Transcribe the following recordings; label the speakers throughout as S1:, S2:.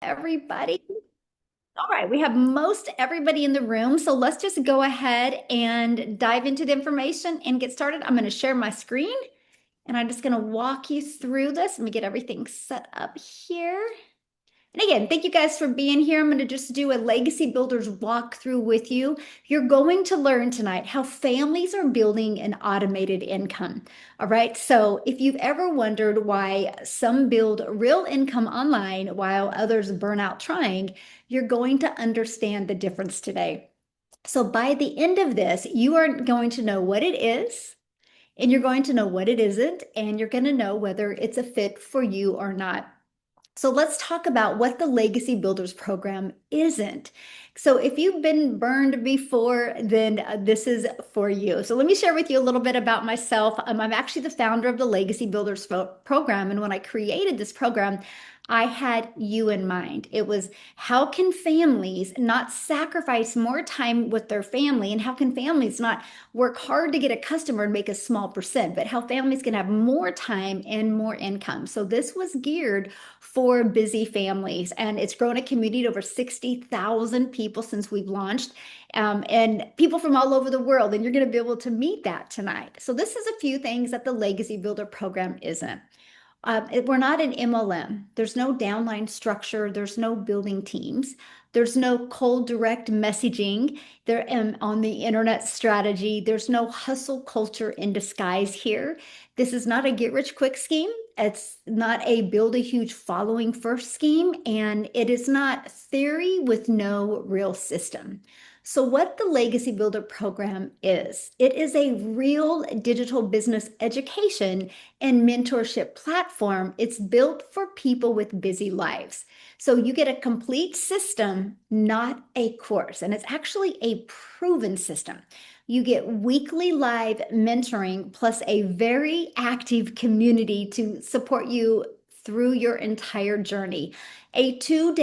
S1: everybody. All right, we have most everybody in the room, so let's just go ahead and dive into the information and get started. I'm going to share my screen and I'm just going to walk you through this. Let me get everything set up here. And again, thank you guys for being here. I'm going to just do a Legacy Builders walkthrough with you. You're going to learn tonight how families are building an automated income. All right. So if you've ever wondered why some build real income online while others burn out trying, you're going to understand the difference today. So by the end of this, you are going to know what it is, and you're going to know what it isn't, and you're going to know whether it's a fit for you or not. So let's talk about what the Legacy Builders program isn't. So if you've been burned before, then this is for you. So let me share with you a little bit about myself. I'm actually the founder of the Legacy Builders program. And when I created this program, I had you in mind. It was how can families not sacrifice more time with their family, and how can families not work hard to get a customer and make a small percent, but how families can have more time and more income. So this was geared for busy families, and it's grown a community to over 60,000 people since we've launched, and people from all over the world, and you're going to be able to meet that tonight. So this is a few things that the Legacy Builder program isn't. We're not an MLM. There's no downline structure. There's no building teams. There's no cold direct messaging there on the internet strategy. There's no hustle culture in disguise here. This is not a get rich quick scheme. It's not a build a huge following first scheme. And it is not theory with no real system. So what the Legacy Builder program is, it is a real digital business education and mentorship platform. It's built for people with busy lives. So you get a complete system, not a course. And it's actually a proven system. You get weekly live mentoring plus a very active community to support you through your entire journey. A 2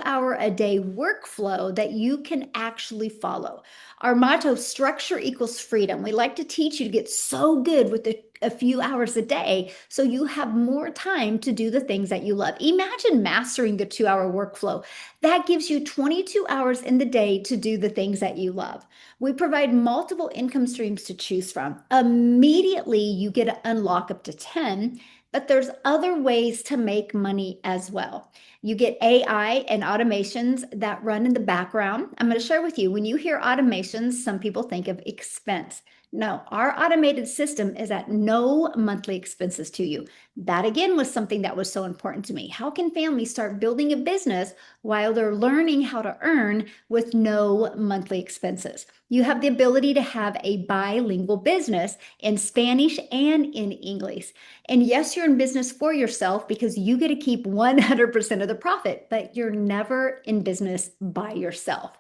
S1: hour a day workflow that you can actually follow. Our motto, structure equals freedom. We like to teach you to get so good with a few hours a day so you have more time to do the things that you love. Imagine mastering the 2 hour workflow. That gives you 22 hours in the day to do the things that you love. We provide multiple income streams to choose from. Immediately, you get to unlock up to 10, but there's other ways to make money as well. You get AI and automations that run in the background. I'm going to share with you, when you hear automations, some people think of expense. No, our automated system is at no monthly expenses to you. That again was something that was so important to me. How can families start building a business while they're learning how to earn with no monthly expenses? You have the ability to have a bilingual business in Spanish and in English. And yes, you're in business for yourself because you get to keep 100% of the profit, but you're never in business by yourself.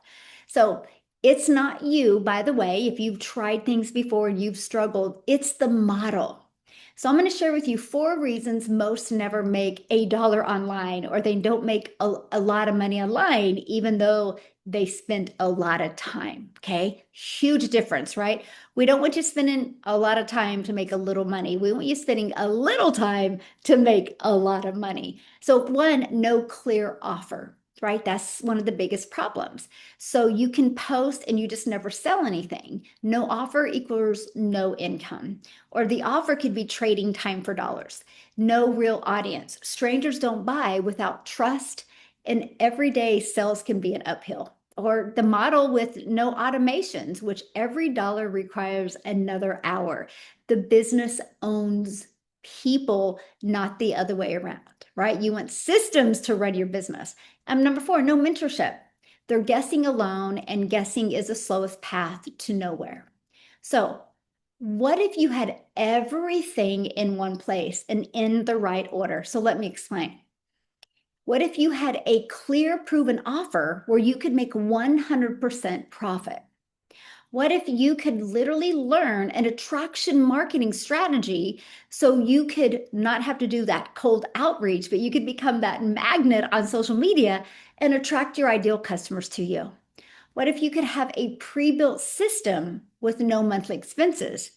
S1: So it's not you, by the way, if you've tried things before and you've struggled, it's the model. So I'm going to share with you 4 reasons most never make $1 online, or they don't make a lot of money online, even though they spend a lot of time. Okay. Huge difference, right? We don't want you spending a lot of time to make a little money. We want you spending a little time to make a lot of money. So one, no clear offer, right? That's one of the biggest problems. So you can post and you just never sell anything. No offer equals no income. Or the offer could be trading time for dollars. No real audience. Strangers don't buy without trust, and everyday sales can be an uphill. Or the model with no automations, which every dollar requires another hour. The business owns people, not the other way around, right? You want systems to run your business. Number 4, no mentorship. They're guessing alone, and guessing is the slowest path to nowhere. So what if you had everything in one place and in the right order? So let me explain. What if you had a clear, proven offer where you could make 100% profit? What if you could literally learn an attraction marketing strategy so you could not have to do that cold outreach, but you could become that magnet on social media and attract your ideal customers to you? What if you could have a pre-built system with no monthly expenses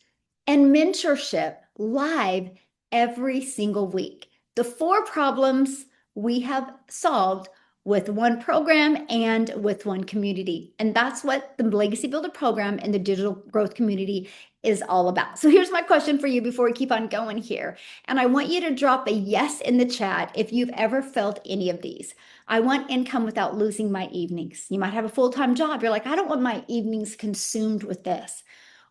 S1: and mentorship live every single week? The 4 problems we have solved with one program and with one community. And that's what the Legacy Builder program and the digital growth community is all about. So here's my question for you before we keep on going here. And I want you to drop a yes in the chat if you've ever felt any of these. I want income without losing my evenings. You might have a full-time job. You're like, I don't want my evenings consumed with this.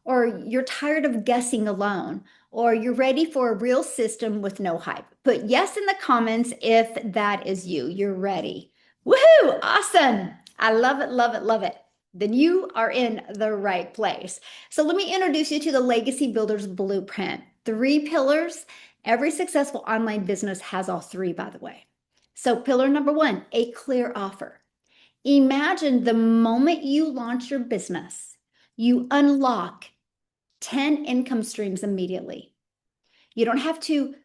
S1: Or you're tired of guessing alone, or you're ready for a real system with no hype. Put yes in the comments if that is you. You're ready. Woohoo! Awesome. I love it, love it, love it. Then you are in the right place. So let me introduce you to the Legacy Builders Blueprint. 3 pillars. Every successful online business has all 3, by the way. So pillar number 1, a clear offer. Imagine the moment you launch your business, you unlock 10 income streams immediately. You don't have to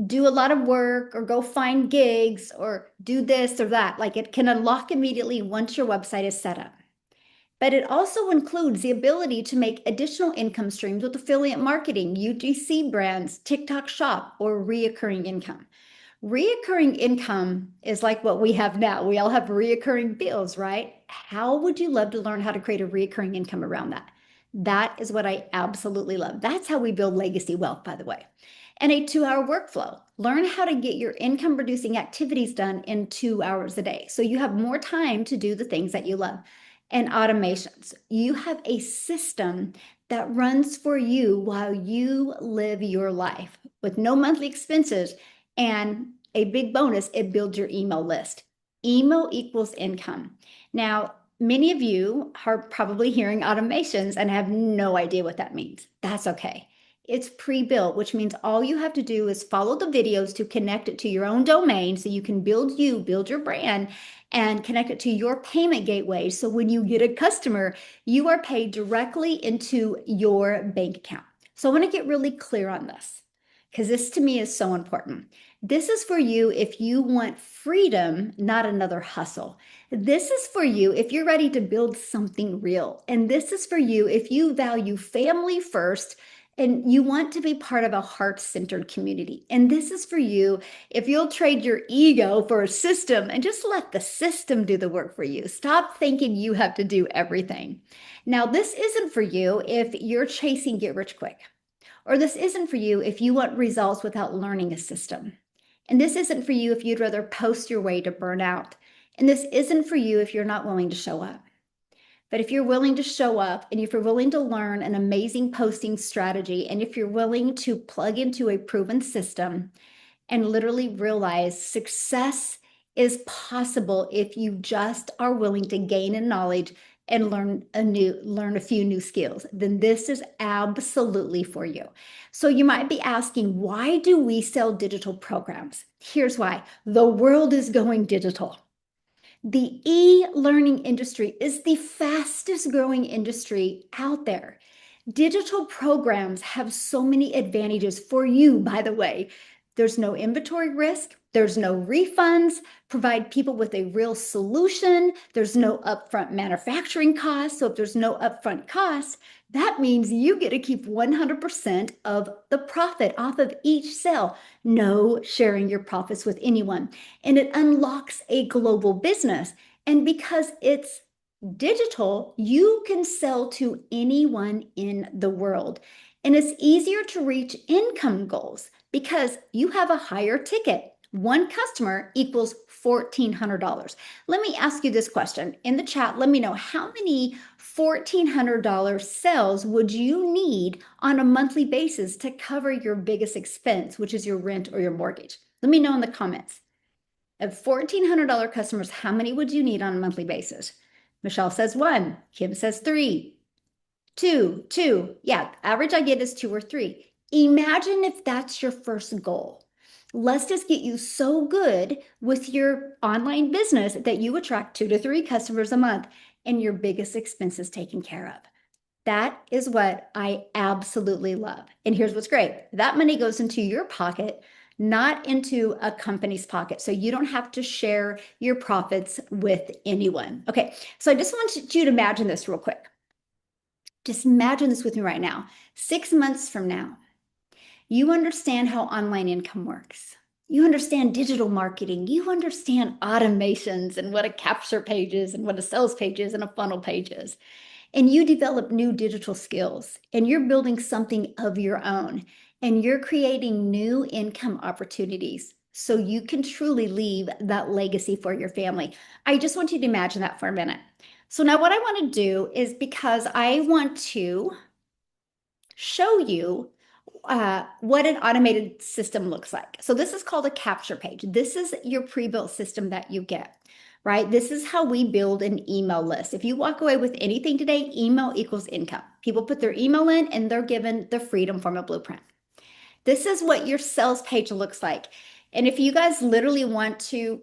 S1: do a lot of work or go find gigs or do this or that. Like, it can unlock immediately once your website is set up. But it also includes the ability to make additional income streams with affiliate marketing, UGC brands, TikTok shop, or reoccurring income. Reoccurring income is like what we have now. We all have reoccurring bills, right? How would you love to learn how to create a reoccurring income around that? That is what I absolutely love. That's how we build legacy wealth, by the way. And a 2-hour workflow. Learn how to get your income producing activities done in 2 hours a day. So you have more time to do the things that you love. And automations. You have a system that runs for you while you live your life with no monthly expenses. And a big bonus, it builds your email list. Email equals income. Now, many of you are probably hearing automations and have no idea what that means. That's okay. It's pre-built, which means all you have to do is follow the videos to connect it to your own domain so you can build your brand, and connect it to your payment gateway. So when you get a customer, you are paid directly into your bank account. So I want to get really clear on this, because this to me is so important. This is for you if you want freedom, not another hustle. This is for you if you're ready to build something real. And this is for you if you value family first and you want to be part of a heart-centered community. And this is for you if you'll trade your ego for a system and just let the system do the work for you. Stop thinking you have to do everything. Now, this isn't for you if you're chasing get rich quick, or this isn't for you if you want results without learning a system. And this isn't for you if you'd rather post your way to burnout. And this isn't for you if you're not willing to show up. But if you're willing to show up, and if you're willing to learn an amazing posting strategy, and if you're willing to plug into a proven system and literally realize success is possible if you just are willing to gain in knowledge and learn a few new skills, then this is absolutely for you. So you might be asking, why do we sell digital programs? Here's why. The world is going digital. The e-learning industry is the fastest growing industry out there. Digital programs have so many advantages for you, by the way. There's no inventory risk. There's no refunds. Provide people with a real solution. There's no upfront manufacturing costs. So if there's no upfront costs, that means you get to keep 100% of the profit off of each sale. No sharing your profits with anyone. And it unlocks a global business. And because it's digital, you can sell to anyone in the world. And it's easier to reach income goals because you have a higher ticket. One customer equals $1,400. Let me ask you this question in the chat. Let me know, how many $1,400 sales would you need on a monthly basis to cover your biggest expense, which is your rent or your mortgage? Let me know in the comments. Of $1,400 customers, how many would you need on a monthly basis? Michelle says 1. Kim says 3. 2. Yeah, average I get is 2 or 3. Imagine if that's your first goal. Let's just get you so good with your online business that you attract 2 to 3 customers a month and your biggest expenses taken care of. That is what I absolutely love. And here's what's great. That money goes into your pocket, not into a company's pocket. So you don't have to share your profits with anyone. Okay, so I just want you to imagine this real quick. Just imagine this with me right now. 6 months from now, you understand how online income works. You understand digital marketing. You understand automations and what a capture page is and what a sales page is and a funnel page is. And you develop new digital skills and you're building something of your own and you're creating new income opportunities so you can truly leave that legacy for your family. I just want you to imagine that for a minute. So now what I want to do is because I want to show you what an automated system looks like. So this is called a capture page. This is your pre-built system that you get, right? This is how we build an email list. If you walk away with anything today, email equals income. People put their email in and they're given the freedom from a blueprint. This is what your sales page looks like. And if you guys literally want to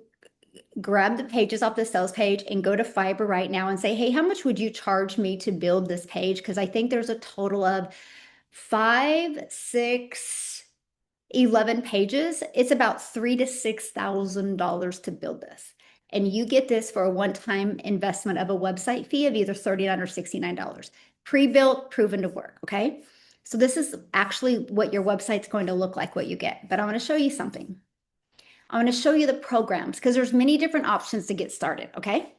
S1: grab the pages off the sales page and go to Fiverr right now and say, hey, how much would you charge me to build this page? Because I think there's a total of 5, 6, 11 pages. It's about $3,000 to $6,000 to build this. And you get this for a one-time investment of a website fee of either $39 or $69. Pre-built, proven to work, okay? So this is actually what your website's going to look like, what you get. But I want to show you something. I want to show you the programs because there's many different options to get started, okay?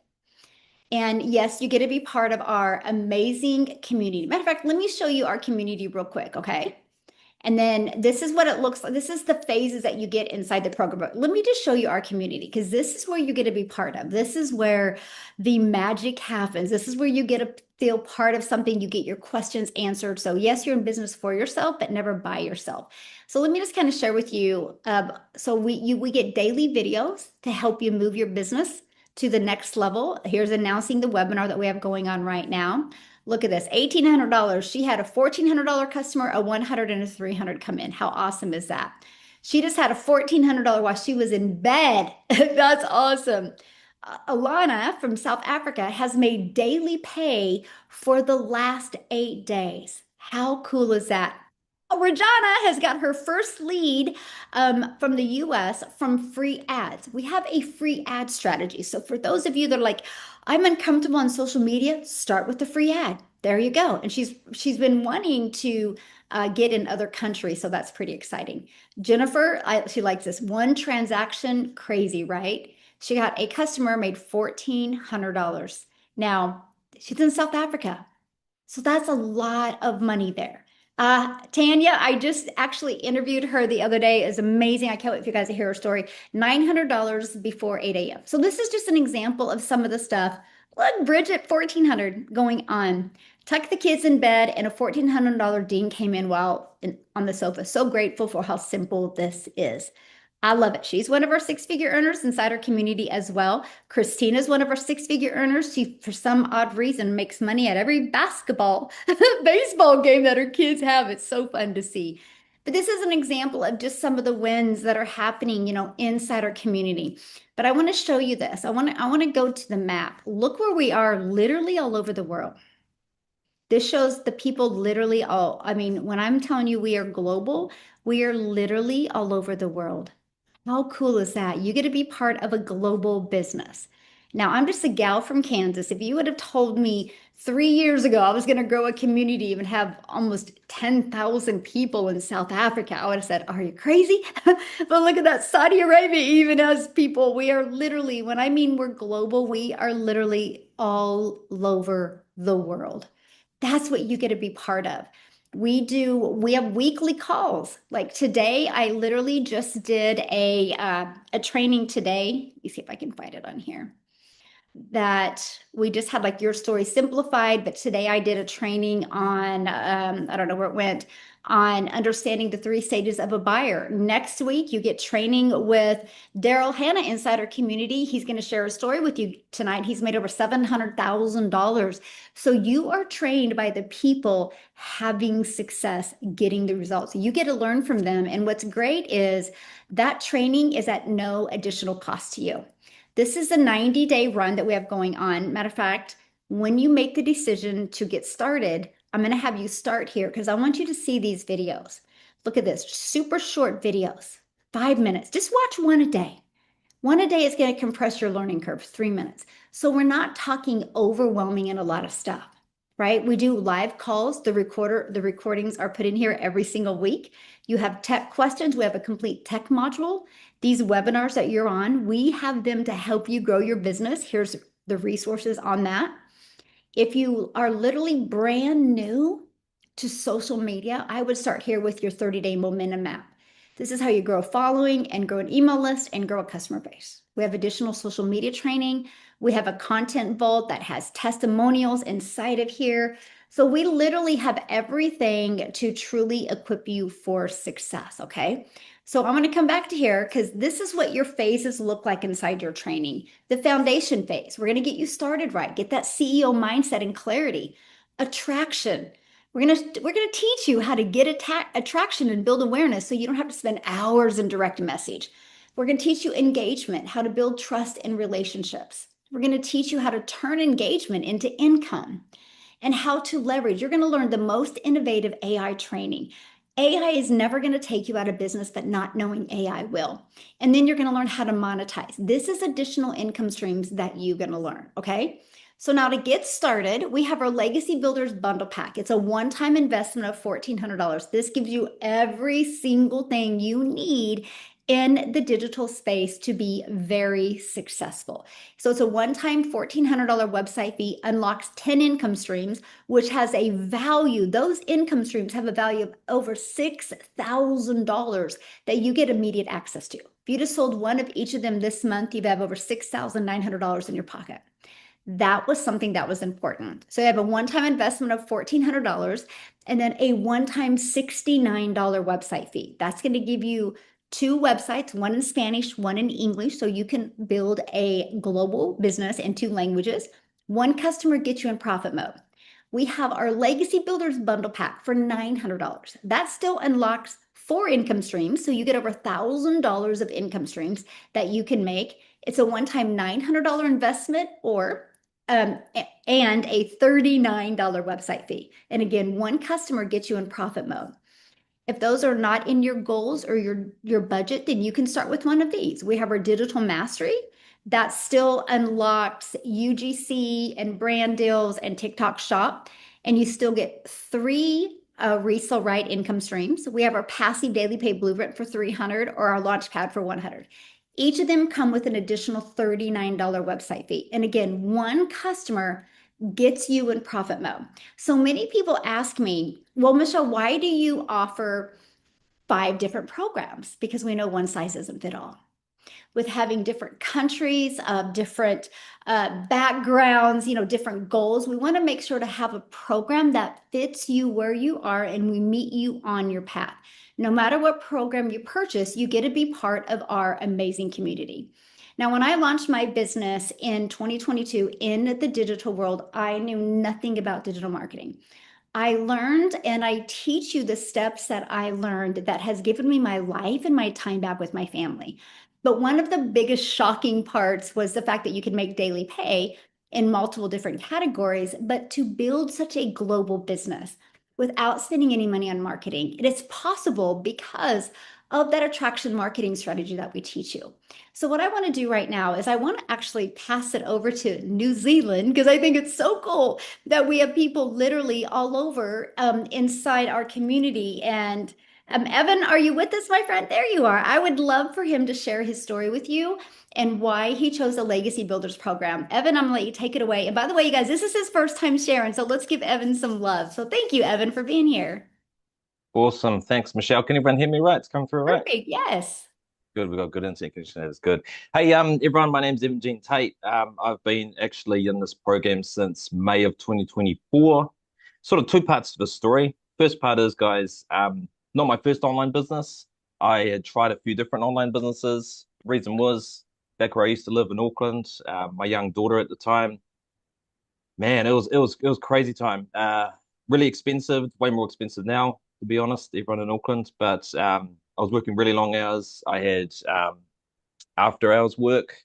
S1: And yes, you get to be part of our amazing community. Matter of fact, let me show you our community real quick, okay? And then this is what it looks like. This is the phases that you get inside the program. But let me just show you our community because this is where you get to be part of. This is where the magic happens. This is where you get to feel part of something. You get your questions answered. So yes, you're in business for yourself, but never by yourself. So let me just kind of share with you. So we get daily videos to help you move your business to the next level. Here's announcing the webinar that we have going on right now. Look at this, $1,800. She had a $1,400 customer, a $100 and a $300 come in. How awesome is that? She just had a $1,400 while she was in bed. That's awesome. Alana from South Africa has made daily pay for the last 8 days. How cool is that? Regina has got her first lead from the US from free ads. We have a free ad strategy. So for those of you that are like, I'm uncomfortable on social media, start with the free ad. There you go. And she's been wanting to get in other countries, so that's pretty exciting. Jennifer, she likes this one transaction, crazy, right? She got a customer, made $1,400. Now she's in South Africa. So that's a lot of money there. Tanya, I just actually interviewed her the other day. It's amazing. I can't wait for you guys to hear her story. $900 before 8 a.m. So this is just an example of some of the stuff. Look, Bridget, 1,400 going on. Tuck the kids in bed, and a $1,400 Dean came in while on the sofa. So grateful for how simple this is. I love it. She's one of our six-figure earners inside our community as well. Christina's one of our six-figure earners. She, for some odd reason, makes money at every basketball, baseball game that her kids have. It's so fun to see. But this is an example of just some of the wins that are happening, inside our community. But I want to show you this. I want to go to the map. Look where we are literally all over the world. This shows the people literally all, when I'm telling you we are global, we are literally all over the world. How cool is that? You get to be part of a global business. Now, I'm just a gal from Kansas. If you would have told me 3 years ago I was going to grow a community and have almost 10,000 people in South Africa, I would have said, are you crazy? But look at that. Saudi Arabia even has people. We are literally, when I mean we're global, we are literally all over the world. That's what you get to be part of. We have weekly calls. Like today, I literally just did a training today. Let me see if I can find it on here. That we just had like your story simplified, but today I did a training on, I don't know where it went, on understanding the 3 stages of a buyer. Next week, you get training with Daryl Hannah inside our community. He's going to share a story with you tonight. He's made over $700,000. So you are trained by the people having success, getting the results. You get to learn from them. And what's great is that training is at no additional cost to you. This is a 90-day run that we have going on. Matter of fact, when you make the decision to get started, I'm going to have you start here because I want you to see these videos. Look at this, super short videos, 5 minutes. Just watch one a day. One a day is going to compress your learning curve, 3 minutes. So we're not talking overwhelming and a lot of stuff. right? We do live calls. The recordings are put in here every single week. You have tech questions. We have a complete tech module. These webinars that you're on, we have them to help you grow your business. Here's the resources on that. If you are literally brand new to social media, I would start here with your 30-day momentum map. This is how you grow a following and grow an email list and grow a customer base. We have additional social media training. We have a content vault that has testimonials inside of here. So we literally have everything to truly equip you for success, okay? So I'm going to come back to here because this is what your phases look like inside your training. The foundation phase, we're going to get you started right, get that CEO mindset and clarity. Attraction, we're going to teach you how to get attraction and build awareness so you don't have to spend hours in direct message. We're going to teach you engagement, how to build trust in relationships. We're going to teach you how to turn engagement into income and how to leverage. You're going to learn the most innovative AI training. AI is never going to take you out of business, but not knowing AI will. And then you're going to learn how to monetize. This is additional income streams that you're going to learn, okay? So now to get started, we have our Legacy Builders Bundle Pack. It's a one-time investment of $1,400. This gives you every single thing you need in the digital space to be very successful. So it's a one-time $1,400 website fee, unlocks 10 income streams, which has a value. Those income streams have a value of over $6,000 that you get immediate access to. If you just sold one of each of them this month, you'd have over $6,900 in your pocket. That was something that was important. So you have a one-time investment of $1,400 and then a one-time $69 website fee. That's going to give you two websites, one in Spanish, one in English, so you can build a global business in two languages. One customer gets you in profit mode. We have our Legacy Builders Bundle Pack for $900. That still unlocks four income streams, so you get over $1,000 of income streams that you can make. It's a one-time $900 investment and a $39 website fee. And again, one customer gets you in profit mode. If those are not in your goals or your budget, then you can start with one of these. We have our digital mastery that still unlocks UGC and brand deals and TikTok shop, and you still get three resale right income streams. We have our passive daily pay blueprint for 300 or our launch pad for 100. Each of them come with an additional $39 website fee. And again, one customer gets you in profit mode. So many people ask me, well, Michelle, why do you offer 5 different programs? Because we know one size doesn't fit all. With having different countries, different backgrounds, different goals, we want to make sure to have a program that fits you where you are and we meet you on your path. No matter what program you purchase, you get to be part of our amazing community. Now, when I launched my business in 2022 in the digital world, I knew nothing about digital marketing. I learned and I teach you the steps that I learned that has given me my life and my time back with my family. But one of the biggest shocking parts was the fact that you can make daily pay in multiple different categories, but to build such a global business without spending any money on marketing, it is possible because of that attraction marketing strategy that we teach you. So what I want to do right now is I want to actually pass it over to New Zealand because I think it's so cool that we have people literally all over inside our community. And Evan, are you with us, my friend? There you are. I would love for him to share his story with you and why he chose the Legacy Builders program. Evan, I'm gonna let you take it away. And by the way, you guys, this is his first time sharing, so let's give Evan some love. So thank you, Evan, for being here.
S2: Awesome. Thanks, Michelle. Can everyone hear me right? It's coming through right?
S1: Perfect. Yes.
S2: Good. We've got good internet connection. That's good. Hey, everyone, my name's Evan Jean Tate. I've been actually in this program since May of 2024. Sort of two parts to the story. First part is, guys, not my first online business. I had tried a few different online businesses. The reason was back where I used to live in Auckland, my young daughter at the time, man, it was crazy time. Really expensive, way more expensive now, to be honest, everyone in Auckland. But I was working really long hours. I had after hours work,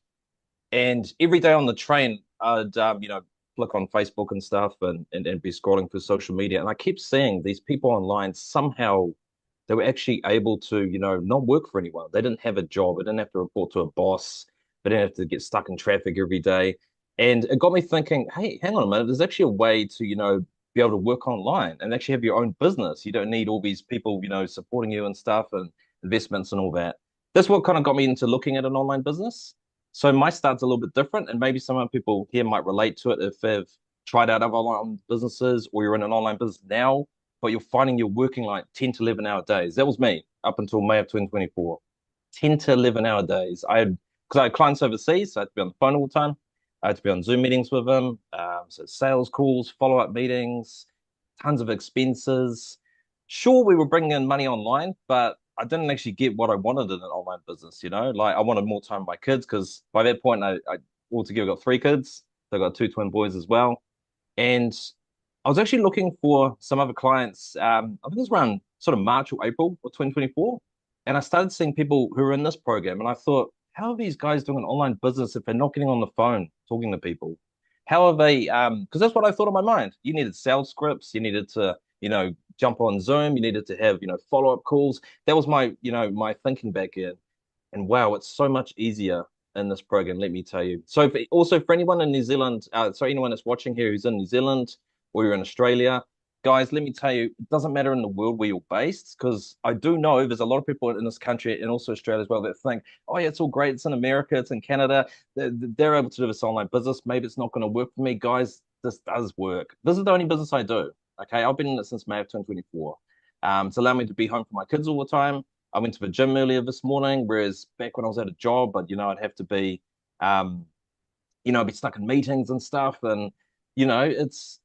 S2: and every day on the train, I'd flick on Facebook and stuff, and be scrolling through social media, and I kept seeing these people online somehow. They were actually able to, not work for anyone. They didn't have a job. They didn't have to report to a boss. They didn't have to get stuck in traffic every day. And it got me thinking, hey, hang on a minute. There's actually a way to, be able to work online and actually have your own business. You don't need all these people, supporting you and stuff and investments and all that. That's what kind of got me into looking at an online business. So my start's a little bit different, and maybe some people here might relate to it if they've tried out other online businesses or you're in an online business now, but you're finding you're working like 10 to 11-hour days. That was me up until May of 2024. 10 to 11-hour days. Because I had clients overseas, so I had to be on the phone all the time. I had to be on Zoom meetings with them, so sales calls, follow-up meetings, tons of expenses. Sure, we were bringing in money online, but I didn't actually get what I wanted in an online business, Like I wanted more time with my kids because by that point I altogether got three kids. So I got two twin boys as well. And I was actually looking for some other clients. I think it was around sort of March or April of 2024. And I started seeing people who were in this program. And I thought, how are these guys doing an online business if they're not getting on the phone talking to people? How are they? Because that's what I thought in my mind. You needed sales scripts. You needed to, jump on Zoom. You needed to have, follow-up calls. That was my thinking back then. And wow, it's so much easier in this program, let me tell you. So also for anyone in New Zealand, so anyone that's watching here who's in New Zealand or you're in Australia, guys, let me tell you, it doesn't matter in the world where you're based, because I do know there's a lot of people in this country and also Australia as well that think, oh yeah, it's all great. It's in America, it's in Canada. They're able to do this online business. Maybe it's not going to work for me. Guys, this does work. This is the only business I do. Okay. I've been in it since May of 2024. It's allowed me to be home for my kids all the time. I went to the gym earlier this morning, whereas back when I was at a job, but I'd have to be, um, I'd be stuck in meetings and stuff, and it's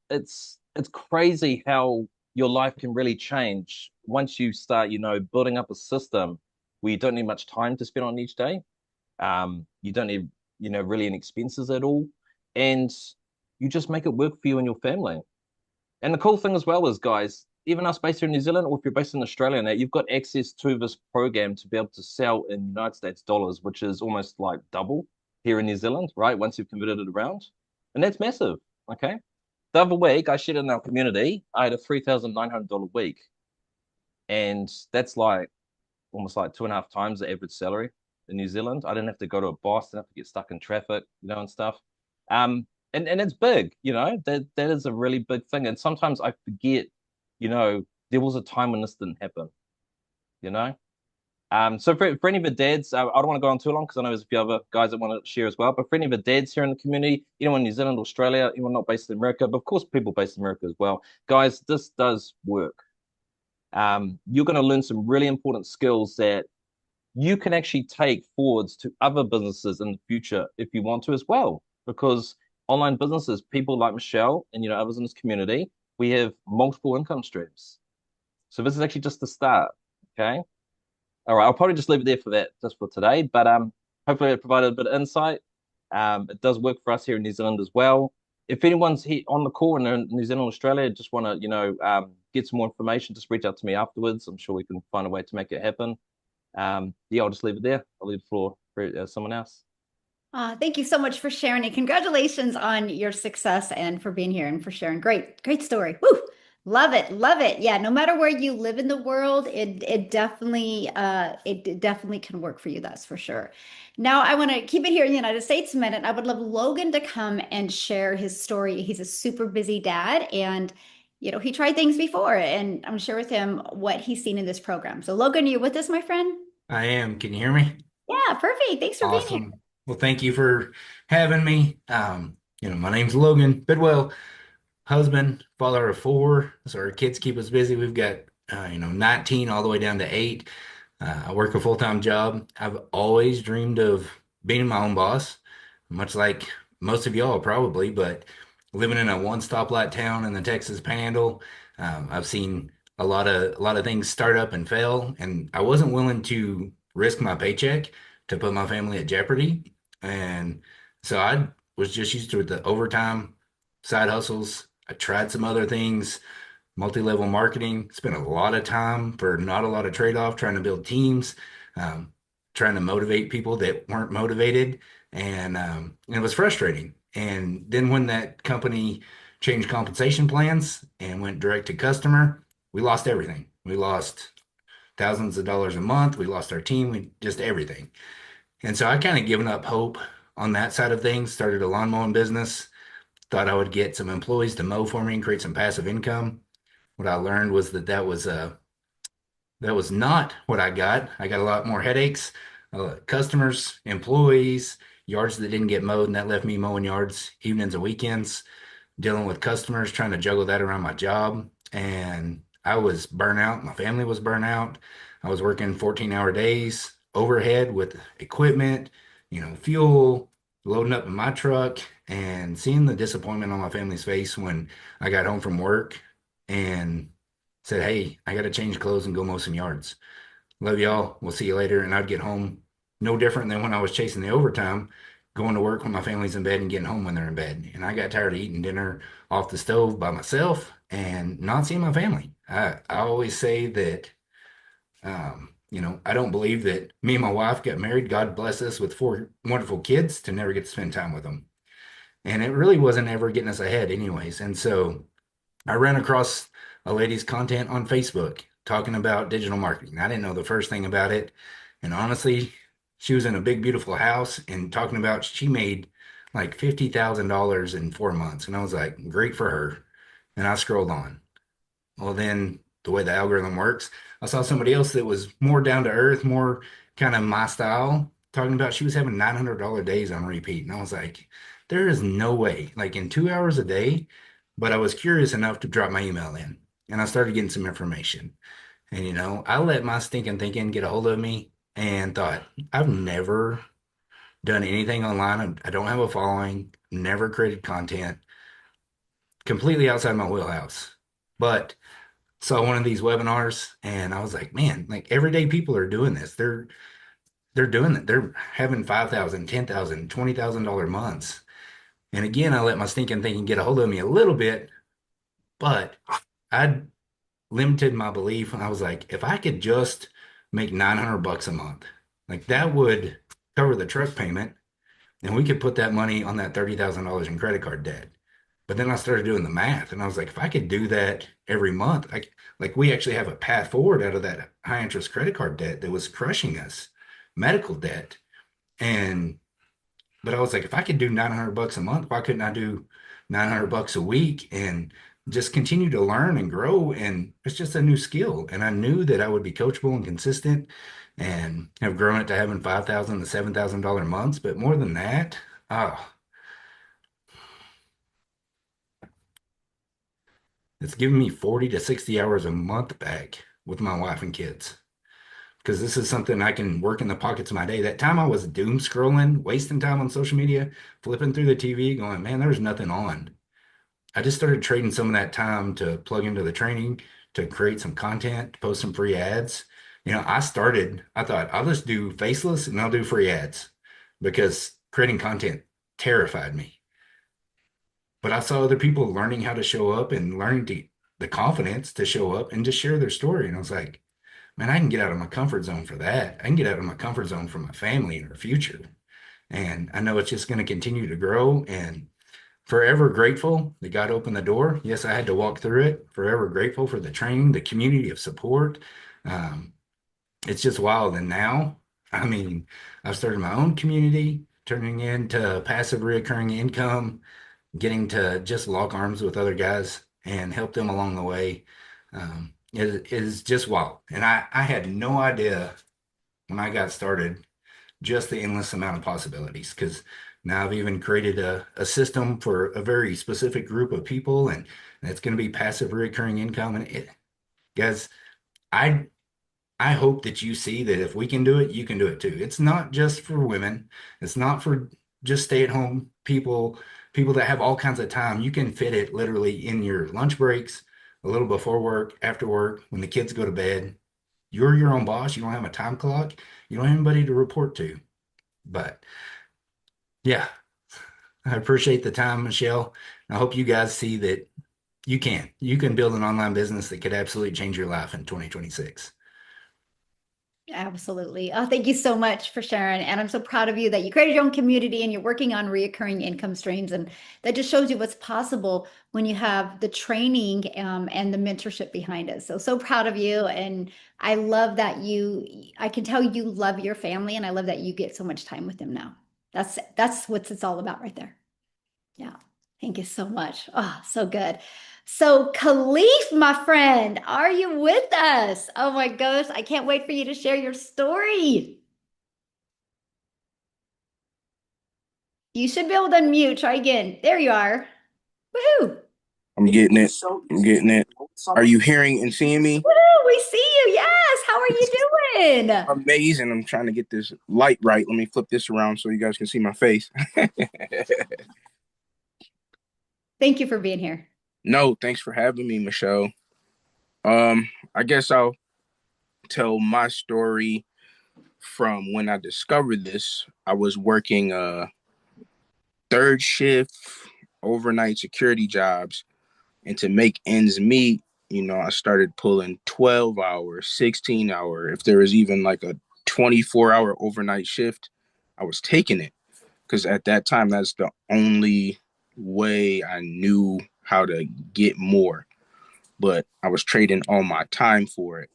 S2: crazy how your life can really change once you start, building up a system where you don't need much time to spend on each day. You don't need, really any expenses at all, and you just make it work for you and your family. And the cool thing as well is, guys, even us based here in New Zealand, or if you're based in Australia now, you've got access to this program to be able to sell in United States dollars, which is almost like double here in New Zealand, right? Once you've converted it around. And that's massive. Okay. The other week I shared in our community, I had a $3,900 week. And that's like almost like 2.5 times the average salary in New Zealand. I didn't have to go to a boss, didn't have to get stuck in traffic, and stuff. And it's big, that is a really big thing. And sometimes I forget, there was a time when this didn't happen, you know. So for any of the dads, I don't want to go on too long because I know there's a few other guys that want to share as well. But for any of the dads here in the community, anyone in New Zealand, Australia, anyone not based in America, but of course people based in America as well, guys, this does work. You're going to learn some really important skills that you can actually take forwards to other businesses in the future if you want to as well. Because online businesses, people like Michelle and others in this community, we have multiple income streams. So this is actually just the start. Okay. All right. I'll probably just leave it there for that just for today. But hopefully it provided a bit of insight. It does work for us here in New Zealand as well. If anyone's here on the call and in New Zealand, Australia, just want to, get some more information, just reach out to me afterwards. I'm sure we can find a way to make it happen. Yeah, I'll just leave it there. I'll leave the floor for someone else.
S1: Thank you so much for sharing and congratulations on your success and for being here and for sharing. Great, great story. Woo! Love it, love it. Yeah, no matter where you live in the world, it definitely can work for you, that's for sure. Now I want to keep it here in the United States a minute. I would love Logan to come and share his story. He's a super busy dad and he tried things before and I'm gonna share with him what he's seen in this program. So Logan, are you with us, my friend?
S3: I am. Can you hear me?
S1: Yeah, perfect. Thanks for being here.
S3: Awesome. Well, thank you for having me. My name's Logan Bidwell, husband, father of four. So our kids keep us busy. We've got, 19 all the way down to eight. I work a full-time job. I've always dreamed of being my own boss, much like most of y'all probably, but living in a one stoplight town in the Texas Panhandle, I've seen a lot of things start up and fail, and I wasn't willing to risk my paycheck to put my family at jeopardy. And so I was just used to the overtime side hustles. I tried some other things, multi-level marketing, spent a lot of time for not a lot of trade-off, trying to build teams, um, trying to motivate people that weren't motivated. And it was frustrating. And then when that company changed compensation plans and went direct to customer, we lost everything. We lost thousands of dollars a month. We lost our team. We just everything. And so I kind of given up hope on that side of things, started a lawn mowing business, thought I would get some employees to mow for me and create some passive income. What I learned was that was not what I got. I got a lot more headaches, customers, employees, yards that didn't get mowed, and that left me mowing yards evenings and weekends, dealing with customers, trying to juggle that around my job. And I was burnt out. My family was burnt out. I was working 14-hour days overhead with equipment, fuel, loading up in my truck, and seeing the disappointment on my family's face when I got home from work and said, "Hey, I got to change clothes and go mow some yards. Love y'all. We'll see you later." And I'd get home no different than when I was chasing the overtime, going to work when my family's in bed and getting home when they're in bed. And I got tired of eating dinner off the stove by myself and not seeing my family. I always say that, I don't believe that me and my wife got married. God bless us with four wonderful kids to never get to spend time with them. And it really wasn't ever getting us ahead, anyways. And so I ran across a lady's content on Facebook talking about digital marketing. I didn't know the first thing about it. And honestly, she was in a big, beautiful house and talking about she made like $50,000 in 4 months. And I was like, great for her. And I scrolled on. Well, then the way the algorithm works, I saw somebody else that was more down to earth, more kind of my style, talking about she was having $900 days on repeat. And I was like, there is no way, like in 2 hours a day. But I was curious enough to drop my email in and I started getting some information. And, I let my stinking thinking get a hold of me and thought, I've never done anything online. I don't have a following, never created content, completely outside my wheelhouse. But saw one of these webinars and I was like, man, like everyday people are doing this. They're doing it. They're having 5,000, 10,000, $20,000 months. And again, I let my stinking thinking get a hold of me a little bit, but I limited my belief. And I was like, if I could just make 900 bucks a month, like that would cover the truck payment and we could put that money on that $30,000 in credit card debt. But then I started doing the math and I was like, if I could do that every month, like we actually have a path forward out of that high interest credit card debt that was crushing us, medical debt. And, but I was like, if I could do 900 bucks a month, why couldn't I do 900 bucks a week and just continue to learn and grow? And it's just a new skill. And I knew that I would be coachable and consistent and have grown it to having 5,000 to $7,000 months. But more than that, oh, it's giving me 40 to 60 hours a month back with my wife and kids. Because this is something I can work in the pockets of my day. That time I was doom scrolling, wasting time on social media, flipping through the TV, going, man, there's nothing on. I just started trading some of that time to plug into the training, to create some content, to post some free ads. I thought I'll just do faceless and I'll do free ads because creating content terrified me. But I saw other people learning how to show up and learning the confidence to show up and just share their story. And I was like, man, I can get out of my comfort zone for that. I can get out of my comfort zone for my family and our future. And I know it's just going to continue to grow and forever grateful that God opened the door. Yes, I had to walk through it. Forever grateful for the training, the community of support. Um, it's just wild. And now, I mean, I've started my own community, turning into passive recurring income, getting to just lock arms with other guys and help them along the way. Is just wild. And I had no idea when I got started just the endless amount of possibilities because now I've even created a system for a very specific group of people and it's going to be passive recurring income. And guys, I I hope that you see that if we can do it, you can do it too. It's not just for women. It's not for just stay-at-home people, people that have all kinds of time. You can fit it literally in your lunch breaks, a little before work, after work, when the kids go to bed. You're your own boss. You don't have a time clock. You don't have anybody to report to. But yeah, I appreciate the time, Michelle. I hope you guys see that you can. You can build an online business that could absolutely change your life in 2026.
S1: Absolutely. Oh, thank you so much for sharing. And I'm so proud of you that you created your own community and you're working on reoccurring income streams. And that just shows you what's possible when you have the training and the mentorship behind it. So proud of you. And I love that I can tell you love your family and I love that you get so much time with them now. That's what it's all about right there. Yeah. Thank you so much. Oh, so good. So, Khalif, my friend, are you with us? Oh my gosh, I can't wait for you to share your story. You should be able to unmute. Try again. There you are. Woohoo!
S4: I'm getting it. I'm getting it. Are you hearing and seeing me?
S1: Woohoo! We see you. Yes. How are you doing?
S4: Amazing. I'm trying to get this light right. Let me flip this around so you guys can see my face.
S1: Thank you for being here.
S4: No, thanks for having me, Michelle. I guess I'll tell my story from when I discovered this. I was working third shift overnight security jobs, and to make ends meet, I started pulling 12 hour, 16 hour. If there was even like a 24-hour overnight shift, I was taking it because at that time, that's the only way I knew how to get more. But I was trading all my time for it.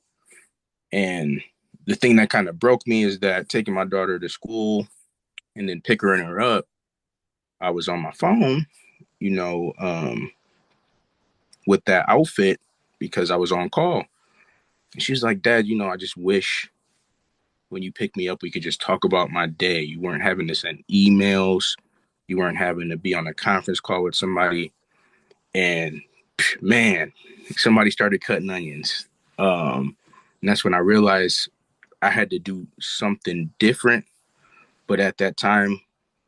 S4: And the thing that kind of broke me is that taking my daughter to school and then picking her up, I was on my phone, you know, um, with that outfit because I was on call. And she was like, Dad, I just wish when you pick me up, we could just talk about my day. You weren't having to send emails. You weren't having to be on a conference call with somebody. And man, somebody started cutting onions. And that's when I realized I had to do something different. But at that time,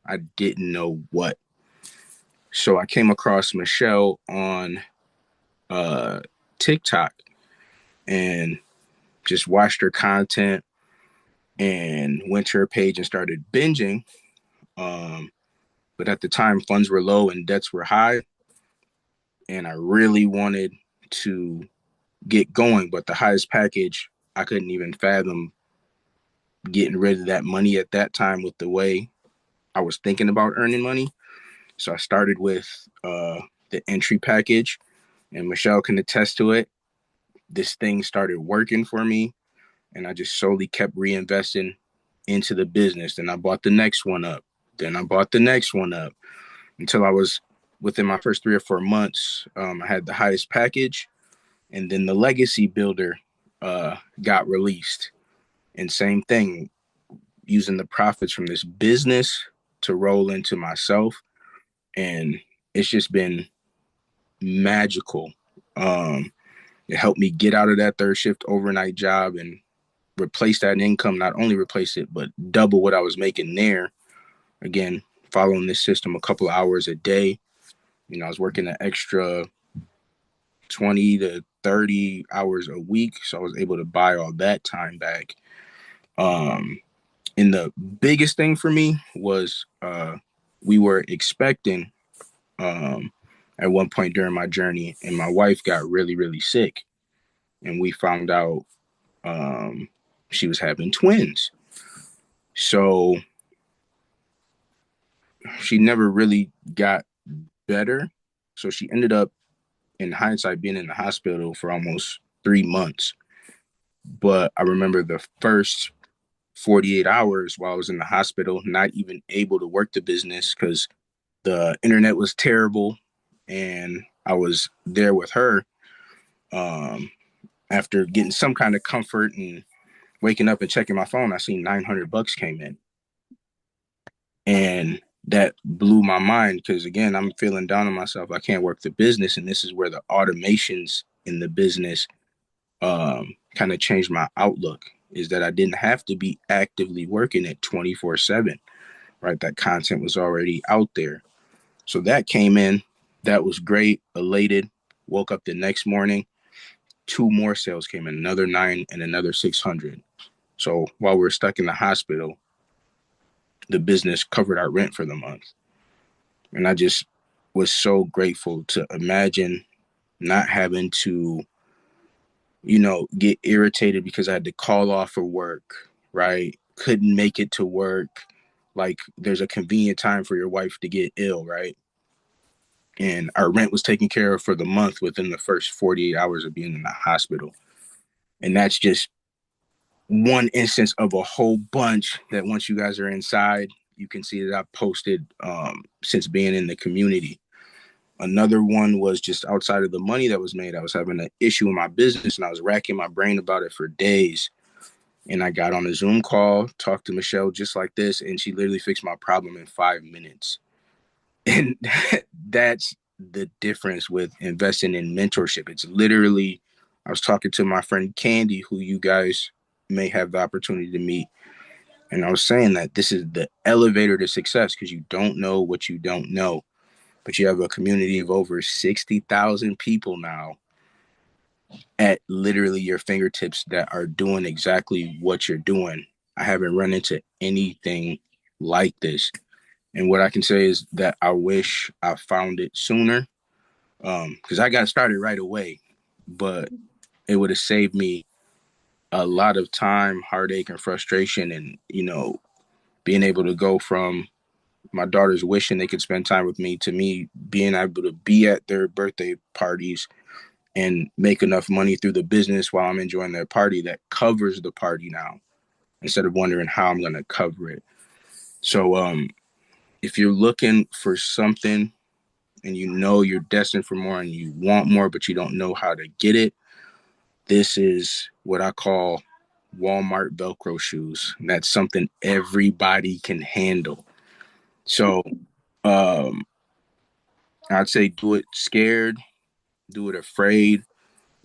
S4: I didn't know what. So I came across Michelle on uh, TikTok and just watched her content and went to her page and started binging. Um, but at the time, funds were low and debts were high, and I really wanted to get going. But the highest package, I couldn't even fathom getting rid of that money at that time with the way I was thinking about earning money. So I started with the entry package, and Michelle can attest to it. This thing started working for me, and I just slowly kept reinvesting into the business. Then I bought the next one up. Then I bought the next one up until I was within my first 3 or 4 months. I had the highest package, and then the legacy builder got released. And same thing, using the profits from this business to roll into myself. And it's just been magical. Um, it helped me get out of that third shift overnight job and replace that income, not only replace it, but double what I was making there. Again, following this system a couple of hours a day. I was working an extra 20 to 30 hours a week. So I was able to buy all that time back. Um, and the biggest thing for me was we were expecting um, at one point during my journey, and my wife got really, really sick. And we found out um, she was having twins. So she never really got better. So she ended up, in hindsight, being in the hospital for almost 3 months. But I remember the first 48 hours while I was in the hospital, not even able to work the business because the internet was terrible. And I was there with her um, after getting some kind of comfort and waking up and checking my phone. I seen $900 came in. And that blew my mind because, again, I'm feeling down on myself. I can't work the business. And this is where the automations in the business kind of changed my outlook, is that I didn't have to be actively working it 24/7, right? That content was already out there. So that came in. That was great. Elated. Woke up the next morning. Two more sales came in, another 9 and another 600. So while we were stuck in the hospital, the business covered our rent for the month. And I just was so grateful to imagine not having to, get irritated because I had to call off for work, right? Couldn't make it to work. Like there's a convenient time for your wife to get ill, right? And our rent was taken care of for the month within the first 48 hours of being in the hospital. And that's just one instance of a whole bunch that once you guys are inside, you can see that I've posted since being in the community. Another one was just outside of the money that was made. I was having an issue in my business and I was racking my brain about it for days. And I got on a Zoom call, talked to Michelle just like this, and she literally fixed my problem in 5 minutes. And that's the difference with investing in mentorship. It's literally, I was talking to my friend Candy, who you guys may have the opportunity to meet. And I was saying that this is the elevator to success because you don't know what you don't know. But you have a community of over 60,000 people now at literally your fingertips that are doing exactly what you're doing. I haven't run into anything like this. And what I can say is that I wish I found it sooner because I got started right away, but it would have saved me a lot of time, heartache, and frustration. And, being able to go from my daughters wishing they could spend time with me to me being able to be at their birthday parties and make enough money through the business while I'm enjoying their party that covers the party now instead of wondering how I'm going to cover it. So, if you're looking for something and you know you're destined for more and you want more, but you don't know how to get it, this is what I call Walmart Velcro shoes. And that's something everybody can handle. So, um, I'd say do it scared, do it afraid,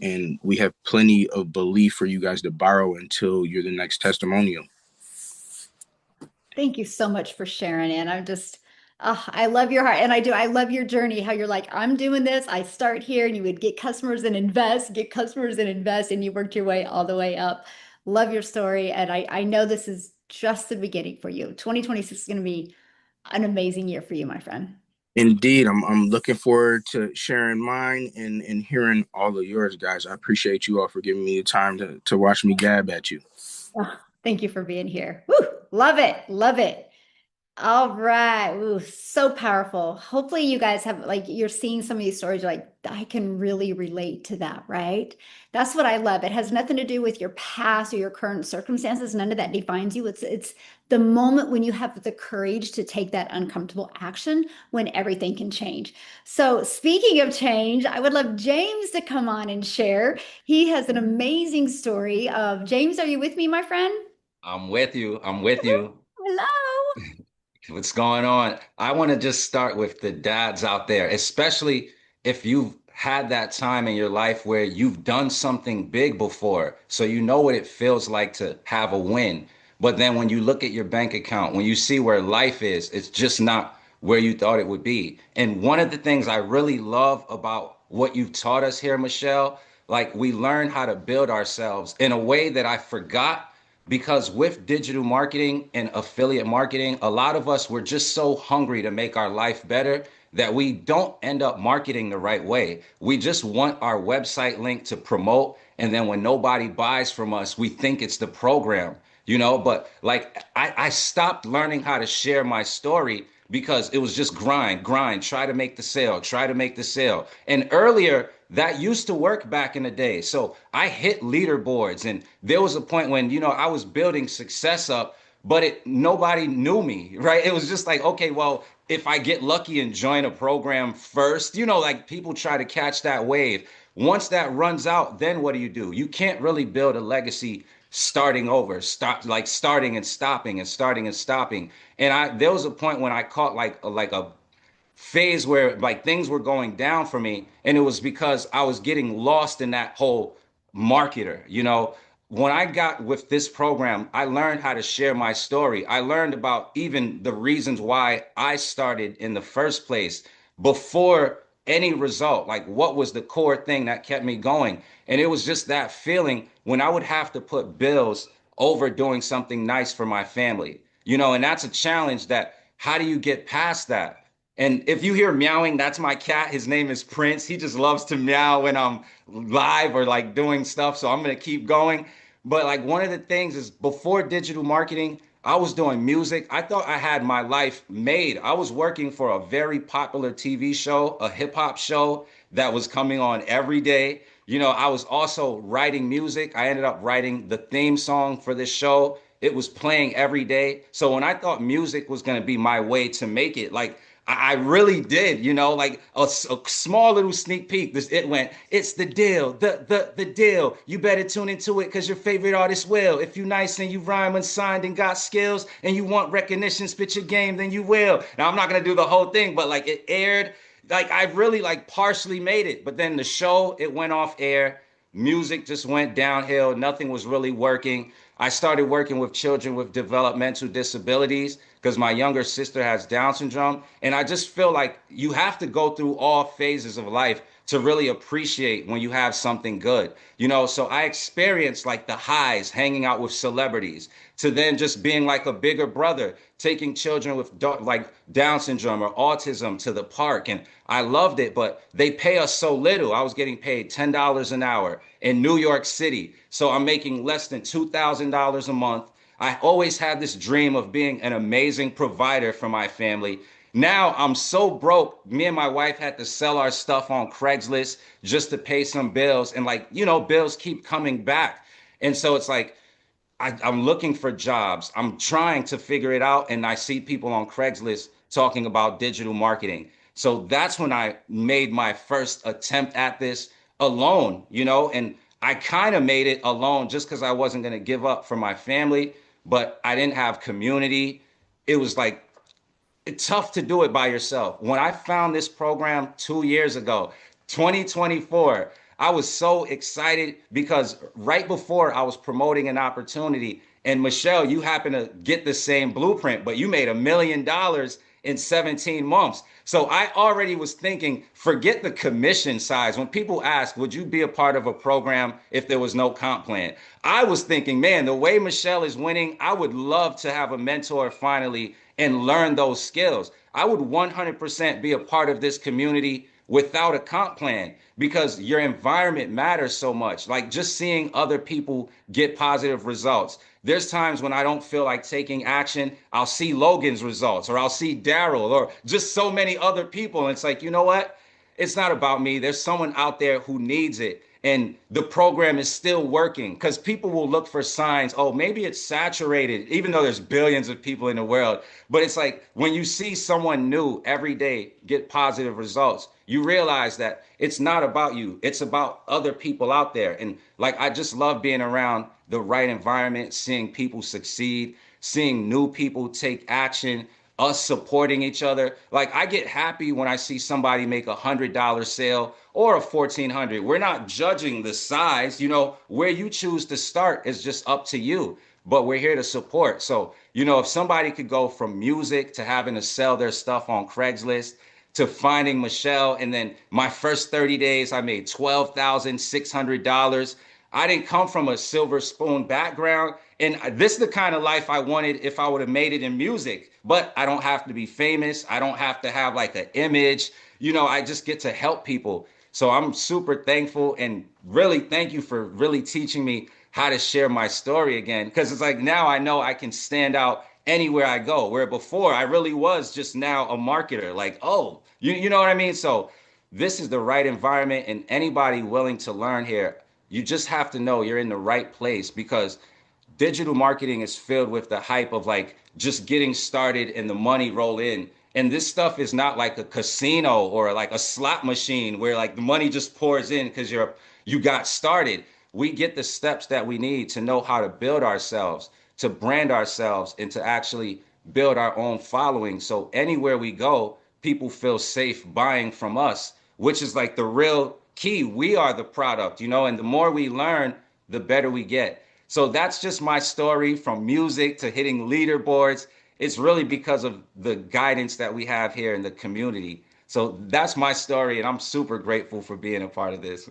S4: and we have plenty of belief for you guys to borrow until you're the next testimonial.
S1: Thank you so much for sharing. And I'm just, I love your heart. And I do, I love your journey, how you're like, I'm doing this. I start here and you would get customers and invest, get customers and invest, and you worked your way all the way up. Love your story. And I know this is just the beginning for you. 2026 is going to be an amazing year for you, my friend.
S4: Indeed, I'm looking forward to sharing mine and hearing all of yours, guys. I appreciate you all for giving me the time to watch me gab at you.
S1: Oh, thank you for being here. Woo, love it. Love it. All right. Ooh, so powerful. Hopefully you guys have like you're seeing some of these stories, you're like, I can really relate to that, right? That's what I love. It has nothing to do with your past or your current circumstances. None of that defines you. It's the moment when you have the courage to take that uncomfortable action when everything can change. So speaking of change, I would love James to come on and share. He has an amazing story of James, are you with me, my friend?
S5: I'm with you. I'm with you.
S1: Hello.
S5: What's going on? I want to just start with the dads out there, especially if you've had that time in your life where you've done something big before. So you know what it feels like to have a win. But then when you look at your bank account, when you see where life is, it's just not where you thought it would be. And one of the things I really love about what you've taught us here, Michelle, like we learn how to build ourselves in a way that I forgot because with digital marketing and affiliate marketing, a lot of us were just so hungry to make our life better that we don't end up marketing the right way. We just want our website link to promote. And then when nobody buys from us, we think it's the program, but like I stopped learning how to share my story because it was just grind, try to make the sale, try to make the sale. And earlier, that used to work back in the day. So I hit leaderboards, and there was a point when, I was building success up, but nobody knew me, right? It was just like, okay, well, if I get lucky and join a program first, like people try to catch that wave. Once that runs out, then what do? You can't really build a legacy starting over, starting and stopping and starting and stopping. And there was a point when I caught like a phase where like things were going down for me, and it was because I was getting lost in that whole marketer. When I got with this program, I learned how to share my story. I learned about even the reasons why I started in the first place before any result, like what was the core thing that kept me going. And it was just that feeling when I would have to put bills over doing something nice for my family, and that's a challenge. That how do you get past that? And if you hear meowing, that's my cat. His name is Prince. He just loves to meow when I'm live or like doing stuff. So I'm going to keep going. But like one of the things is before digital marketing, I was doing music. I thought I had my life made. I was working for a very popular TV show, a hip hop show that was coming on every day. I was also writing music. I ended up writing the theme song for this show. It was playing every day. So when I thought music was going to be my way to make it, like I really did, like a small little sneak peek. It went, it's the deal, the deal. You better tune into it because your favorite artist will. If you nice and you rhyme unsigned and got skills and you want recognition, spit your game, then you will. Now I'm not gonna do the whole thing, but like it aired, like I really like partially made it. But then the show, it went off air. Music just went downhill. Nothing was really working. I started working with children with developmental disabilities because my younger sister has Down syndrome. And I just feel like you have to go through all phases of life to really appreciate when you have something good. So I experienced like the highs hanging out with celebrities to then just being like a bigger brother, taking children with like Down syndrome or autism to the park. And I loved it, but they pay us so little. I was getting paid $10 an hour in New York City. So I'm making less than $2,000 a month. I always had this dream of being an amazing provider for my family. Now I'm so broke. Me and my wife had to sell our stuff on Craigslist just to pay some bills. And like, bills keep coming back. And so it's like, I'm looking for jobs. I'm trying to figure it out. And I see people on Craigslist talking about digital marketing. So that's when I made my first attempt at this alone, and I kind of made it alone just because I wasn't going to give up for my family, but I didn't have community. It was like it's tough to do it by yourself. When I found this program 2 years ago, 2024, I was so excited because right before I was promoting an opportunity, and Michelle, you happen to get the same blueprint, but you made $1 million in 17 months. So I already was thinking, forget the commission size. When people ask, would you be a part of a program if there was no comp plan? I was thinking, man, the way Michelle is winning, I would love to have a mentor finally and learn those skills. I would 100% be a part of this community without a comp plan because your environment matters so much. Like just seeing other people get positive results. There's times when I don't feel like taking action. I'll see Logan's results or I'll see Daryl or just so many other people. And it's like, you know what? It's not about me. There's someone out there who needs it. And the program is still working because people will look for signs. Oh, maybe it's saturated, even though there's billions of people in the world. But it's like when you see someone new every day get positive results, you realize that it's not about you. It's about other people out there. And like, I just love being around the right environment, seeing people succeed, seeing new people take action, us supporting each other. Like I get happy when I see somebody make $100 sale or a 1,400. We're not judging the size, where you choose to start is just up to you, but we're here to support. So, if somebody could go from music to having to sell their stuff on Craigslist to finding Michelle, and then my first 30 days, I made $12,600. I didn't come from a silver spoon background. And this is the kind of life I wanted if I would have made it in music. But I don't have to be famous. I don't have to have like an image. I just get to help people. So I'm super thankful and really thank you for really teaching me how to share my story again. Because it's like now I know I can stand out anywhere I go. Where before I really was just now a marketer. Like, oh, you know what I mean? So this is the right environment, and anybody willing to learn here, you just have to know you're in the right place because digital marketing is filled with the hype of like just getting started and the money roll in. And this stuff is not like a casino or like a slot machine where like the money just pours in because you got started. We get the steps that we need to know how to build ourselves, to brand ourselves, and to actually build our own following. So anywhere we go, people feel safe buying from us, which is like the real key. We are the product, and the more we learn, the better we get. So that's just my story from music to hitting leaderboards. It's really because of the guidance that we have here in the community. So that's my story, and I'm super grateful for being a part of this.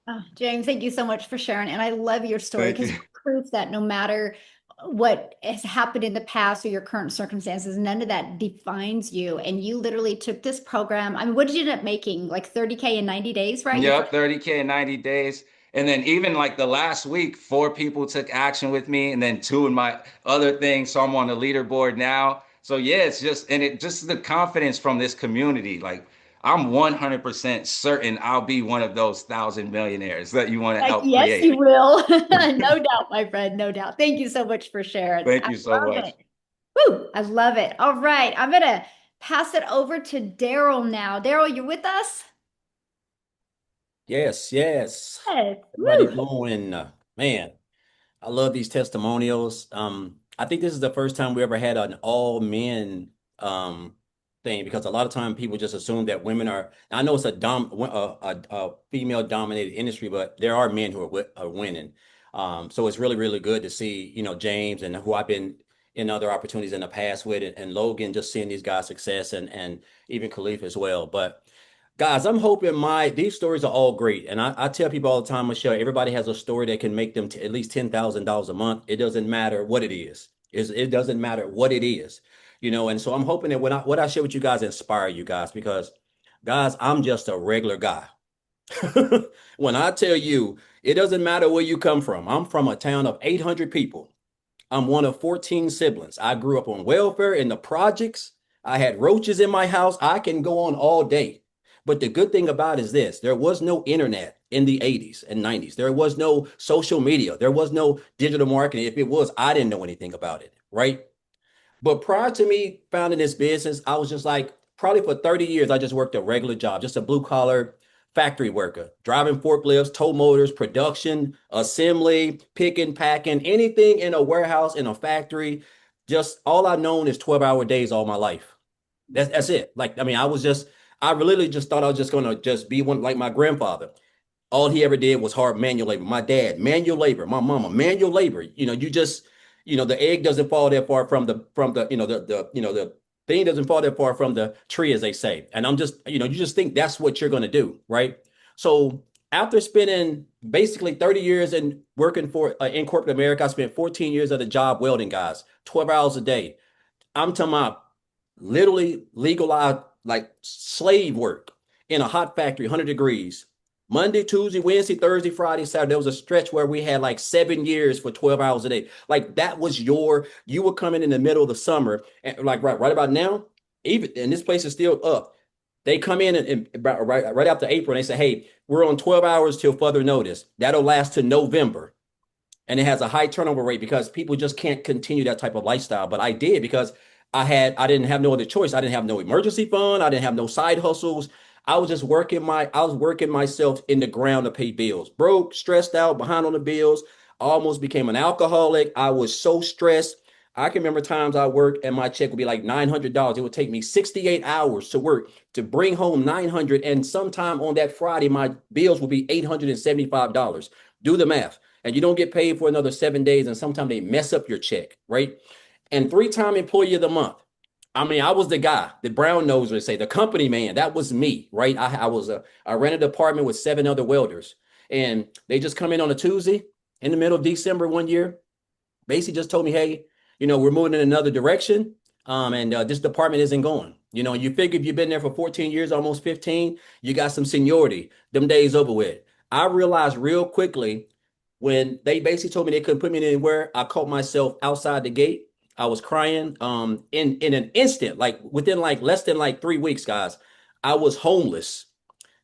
S1: Oh, James, thank you so much for sharing. And I love your story
S5: Thank
S1: because
S5: you.
S1: it's proof that no matter what has happened in the past or your current circumstances, none of that defines you. And you literally took this program. I mean, what did you end up making? Like 30K in 90 days, right? Your
S5: Yep,
S1: first
S5: 30K in 90 days. And then even like the last week, 4 people took action with me, and then two in my other thing. So I'm on the leaderboard now. So yeah, it's just, and it just the confidence from this community. Like I'm 100% certain I'll be one of those 1,000 millionaires that you want to
S1: like,
S5: help
S1: yes, you
S5: create.
S1: will. No doubt, my friend, no doubt. Thank you so much for sharing.
S5: Thank
S1: I
S5: you so
S1: love
S5: much.
S1: it. Woo, I love it. All right. I'm gonna pass it over to Daryl now. Daryl, you with us?
S6: Yes, yes.
S1: Yes.
S6: Everybody
S1: Woo.
S6: doing, man, I love these testimonials. I think this is the first time we ever had an all men thing because a lot of time people just assume that women are. I know it's a female dominated industry, but there are men who are winning. So it's really really good to see James and who I've been in other opportunities in the past with, and Logan, just seeing these guys' success, and even Khalif as well. But guys, I'm hoping these stories are all great. And I tell people all the time, Michelle, everybody has a story that can make them at least $10,000 a month. It doesn't matter what it is. It doesn't matter what it is. And so I'm hoping that what I share with you guys inspire you guys, because guys, I'm just a regular guy. When I tell you, it doesn't matter where you come from. I'm from a town of 800 people. I'm one of 14 siblings. I grew up on welfare in the projects. I had roaches in my house. I can go on all day. But the good thing about it is this: there was no internet in the 80s and 90s. There was no social media. There was no digital marketing. If it was, I didn't know anything about it, right? But prior to me founding this business, I was just like, probably for 30 years, I just worked a regular job, just a blue collar factory worker, driving forklifts, tow motors, production, assembly, picking, packing, anything in a warehouse, in a factory. Just all I known is 12-hour days all my life. That's it. Like, I mean, I literally just thought I was just gonna just be one like my grandfather. All he ever did was hard manual labor. My dad, manual labor. My mama, manual labor. The egg doesn't fall that far from the thing doesn't fall that far from the tree, as they say. And I'm just, you just think that's what you're gonna do, right? So after spending basically 30 years in working for in corporate America, I spent 14 years at a job welding, guys, 12 hours a day. I'm talking about literally legalized like slave work in a hot factory, 100 degrees. Monday, Tuesday, Wednesday, Thursday, Friday, Saturday. There was a stretch where we had like 7 years for 12 hours a day. Like that was you were coming in the middle of the summer, and like right about now, even and this place is still up. They come in and right after April, and they say, "Hey, we're on 12 hours till further notice. That'll last to November." And it has a high turnover rate because people just can't continue that type of lifestyle. But I did because I didn't have no other choice. I didn't have no emergency fund. I didn't have no side hustles. I was working myself in the ground to pay bills. Broke, stressed out, behind on the bills, almost became an alcoholic. I was so stressed. I can remember times I worked and my check would be like $900. It would take me 68 hours to work to bring home 900. And sometime on that Friday, my bills would be $875. Do the math. And you don't get paid for another 7 days. And sometimes they mess up your check, right? And three-time employee of the month. I mean, I was the guy, the brown nose would say, the company man. That was me, right? I rented an apartment with 7 other welders, and they just come in on a Tuesday in the middle of December one year. Basically, just told me, hey, we're moving in another direction, and this department isn't going. You figure if you've been there for 14 years, almost 15, you got some seniority. Them days over with. I realized real quickly when they basically told me they couldn't put me anywhere. I caught myself outside the gate. I was crying in an instant, like within like less than like 3 weeks, guys. I was homeless.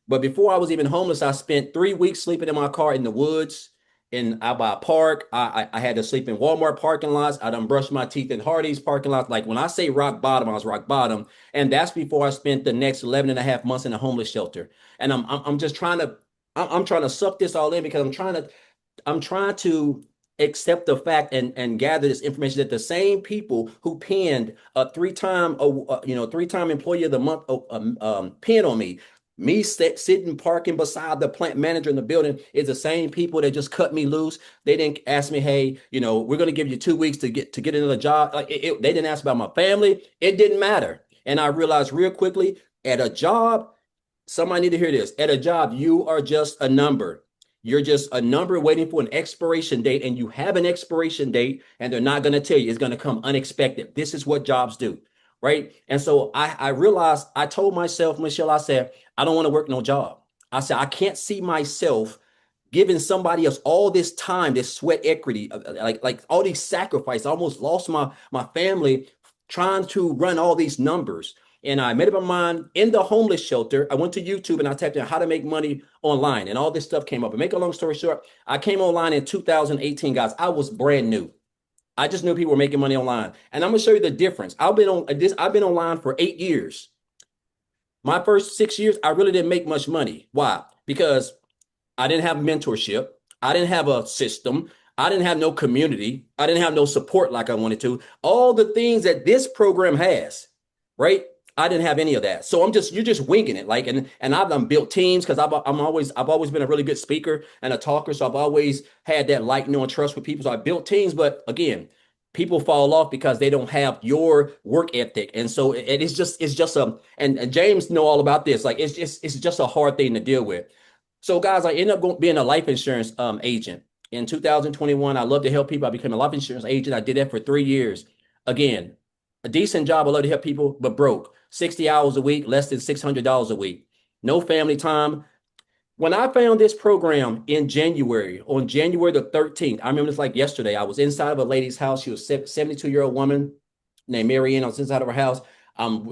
S6: But before I was even homeless, I spent 3 weeks sleeping in my car in the woods, in out by a park. I had to sleep in Walmart parking lots. I done brushed my teeth in Hardee's parking lots. Like when I say rock bottom, I was rock bottom. And that's before I spent the next 11 and a half months in a homeless shelter. And I'm just trying to I'm trying to suck this all in because I'm trying to accept the fact and gather this information that the same people who pinned a three-time employee of the month pin on me sitting parking beside the plant manager in the building is the same people that just cut me loose. They didn't ask me, hey, we're going to give you 2 weeks to get another job. Like they didn't ask about my family. It didn't matter. And I realized real quickly at a job, somebody need to hear this. At a job, you are just a number. You're just a number waiting for an expiration date, and you have an expiration date, and they're not going to tell you. It's going to come unexpected. This is what jobs do, right? And so I realized, I told myself, Michelle, I said, I don't want to work no job. I said, I can't see myself giving somebody else all this time, this sweat equity, like all these sacrifices. I almost lost my family trying to run all these numbers. And I made up my mind in the homeless shelter. I went to YouTube and I typed in how to make money online, and all this stuff came up. And make a long story short, I came online in 2018, guys. I was brand new. I just knew people were making money online. And I'm gonna show you the difference. I've been online for 8 years. My first 6 years, I really didn't make much money. Why? Because I didn't have mentorship. I didn't have a system. I didn't have no community. I didn't have no support like I wanted to. All the things that this program has, right? I didn't have any of that. So you're just winging it. Like, and I've done built teams because I've always been a really good speaker and a talker. So I've always had that like, know, and trust with people. So I built teams, but again, people fall off because they don't have your work ethic. And so it's just and James know all about this. Like, it's just a hard thing to deal with. So, guys, I ended up being a life insurance agent in 2021. I love to help people. I became a life insurance agent. I did that for 3 years. Again, a decent job. I love to help people, but broke. 60 hours a week, less than $600 a week. No family time. When I found this program in January, on January the 13th, I remember it's like yesterday. I was inside of a lady's house. She was a 72-year-old woman named Marianne. I was inside of her house.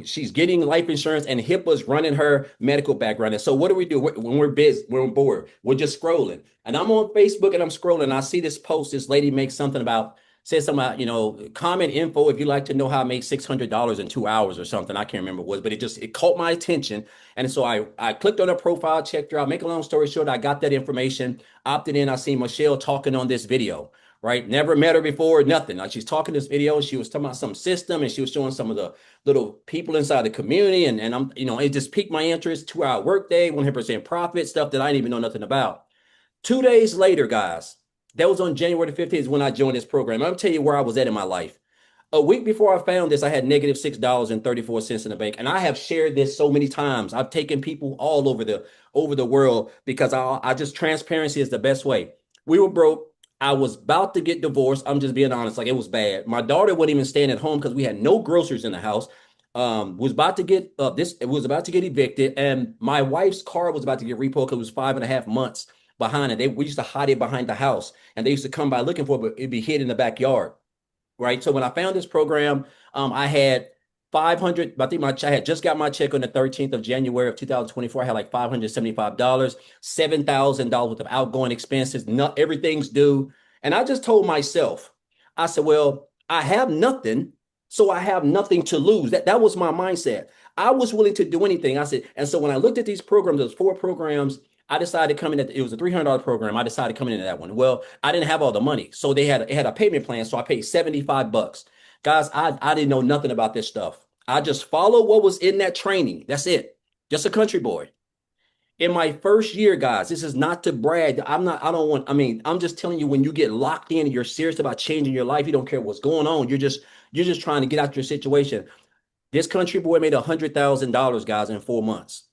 S6: She's getting life insurance, and HIPAA's running her medical background. And so, what do? When we're busy, we're bored, we're just scrolling. And I'm on Facebook and I'm scrolling. And I see this post. This lady makes something about, says something about, comment info if you like to know how I make $600 in 2 hours or something. I can't remember what it was, but it caught my attention. And so I clicked on her profile, checked her out. Make a long story short, I got that information, opted in. I seen Michelle talking on this video. Right, never met her before, nothing. Like, she's talking this video. She was talking about some system, and she was showing some of the little people inside the community, and I'm, it just piqued my interest. 2 hour workday, 100% profit, stuff that I didn't even know nothing about. 2 days later, guys, that was on January the 15th when I joined this program. I'm gonna tell you where I was at in my life. A week before I found this, I had negative $6.34 in the bank, and I have shared this so many times. I've taken people all over the world because I just, transparency is the best way. We were broke. I was about to get divorced. I'm just being honest. Like, it was bad. My daughter wouldn't even staying at home because we had no groceries in the house. Was about to get it was about to get evicted, and my wife's car was about to get repoed because it was 5.5 months behind it. We used to hide it behind the house, and they used to come by looking for it, but it'd be hid in the backyard. Right. So when I found this program, I had 500. I think I had just got my check on the 13th of January of 2024. I had like $575, $7,000 worth of outgoing expenses. Not everything's due. And I just told myself, I said, well, I have nothing, so I have nothing to lose. That was my mindset. I was willing to do anything. I said, and so when I looked at these programs, those 4 programs, I decided to come in it was a $300 program. I decided coming into that one. Well, I didn't have all the money. So it had a payment plan. So I paid 75 bucks. Guys, I didn't know nothing about this stuff. I just followed what was in that training. That's it. Just a country boy. In my first year, guys, this is not to brag. I'm just telling you, when you get locked in and you're serious about changing your life, you don't care what's going on. You're just trying to get out your situation. This country boy made $100,000, guys, in 4 months.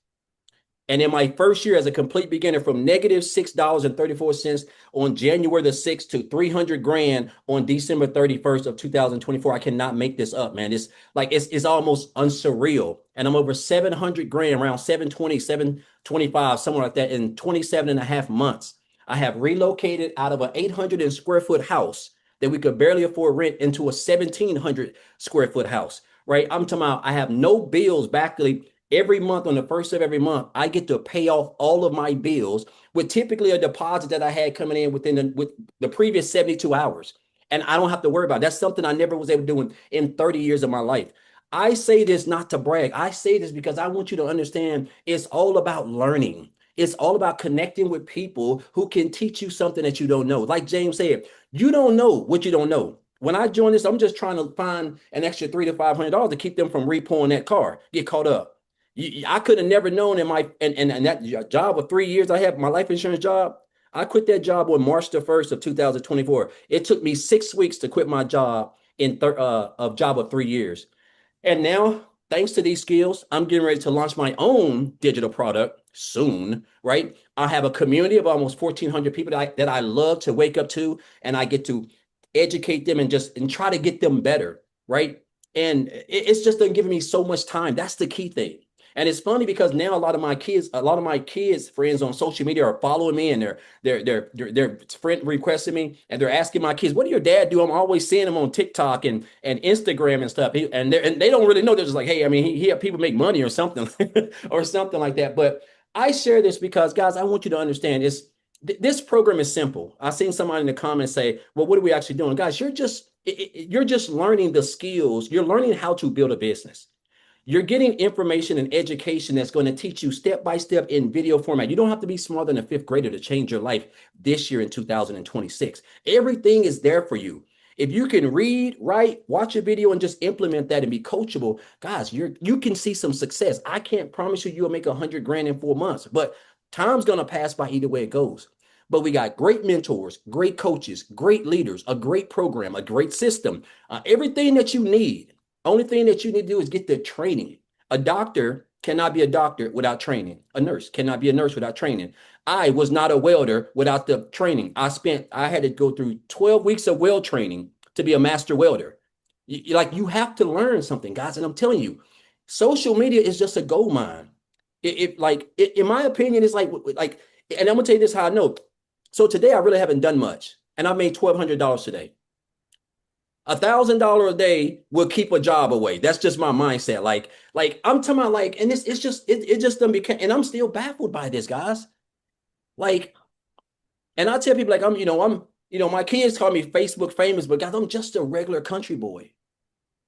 S6: And in my first year as a complete beginner, from negative $6.34 on January the 6th to 300 grand on December 31st of 2024, I cannot make this up, man. It's almost unsurreal. And I'm over 700 grand, around 720, 725, somewhere like that, in 27 and a half months. I have relocated out of an 800 square foot house that we could barely afford rent into a 1,700 square foot house, right? I'm talking about, I have no bills back. Every month, on the first of every month, I get to pay off all of my bills with typically a deposit that I had coming in with the previous 72 hours. And I don't have to worry about it. That's something I never was able to do in 30 years of my life. I say this not to brag. I say this because I want you to understand it's all about learning. It's all about connecting with people who can teach you something that you don't know. Like James said, you don't know what you don't know. When I joined this, I'm just trying to find an extra $300 to $500 to keep them from repoing that car, get caught up. I could have never known in my and that job of 3 years I had, my life insurance job. I quit that job on March the 1st of 2024. It took me 6 weeks to quit my job of job of 3 years. And now, thanks to these skills, I'm getting ready to launch my own digital product soon, right? I have a community of almost 1,400 people that I love to wake up to, and I get to educate them and try to get them better, right? And it's just giving me so much time. That's the key thing. And it's funny because now a lot of my kids friends on social media are following me, and they're friend requesting me, and they're asking my kids, what do your dad do? I'm always seeing them on TikTok and Instagram and stuff. And they don't really know. They're just like, hey, I mean, he help people make money or something or something like that. But I share this because, guys, I want you to understand this program is simple. I seen somebody in the comments say, well, what are we actually doing? Guys, You're just learning the skills. You're learning how to build a business. You're getting information and education that's going to teach you step by step in video format. You don't have to be smarter than a fifth grader to change your life this year in 2026. Everything is there for you. If you can read, write, watch a video, and just implement that and be coachable, guys, you can see some success. I can't promise you you'll make 100 grand in 4 months, but time's gonna pass by either way it goes. But we got great mentors, great coaches, great leaders, a great program, a great system, everything that you need. Only thing that you need to do is get the training. A doctor cannot be a doctor without training. A nurse cannot be a nurse without training. I was not a welder without the training. I had to go through 12 weeks of weld training to be a master welder. You have to learn something, guys. And I'm telling you, social media is just a gold mine. In my opinion, it's and I'm gonna tell you this how I know. So today I really haven't done much, and I made $1,200 today. $1,000 a day will keep a job away. That's just my mindset. I'm talking about and it just doesn't become, and I'm still baffled by this, guys. Like, and I tell people my kids call me Facebook famous, but guys, I'm just a regular country boy.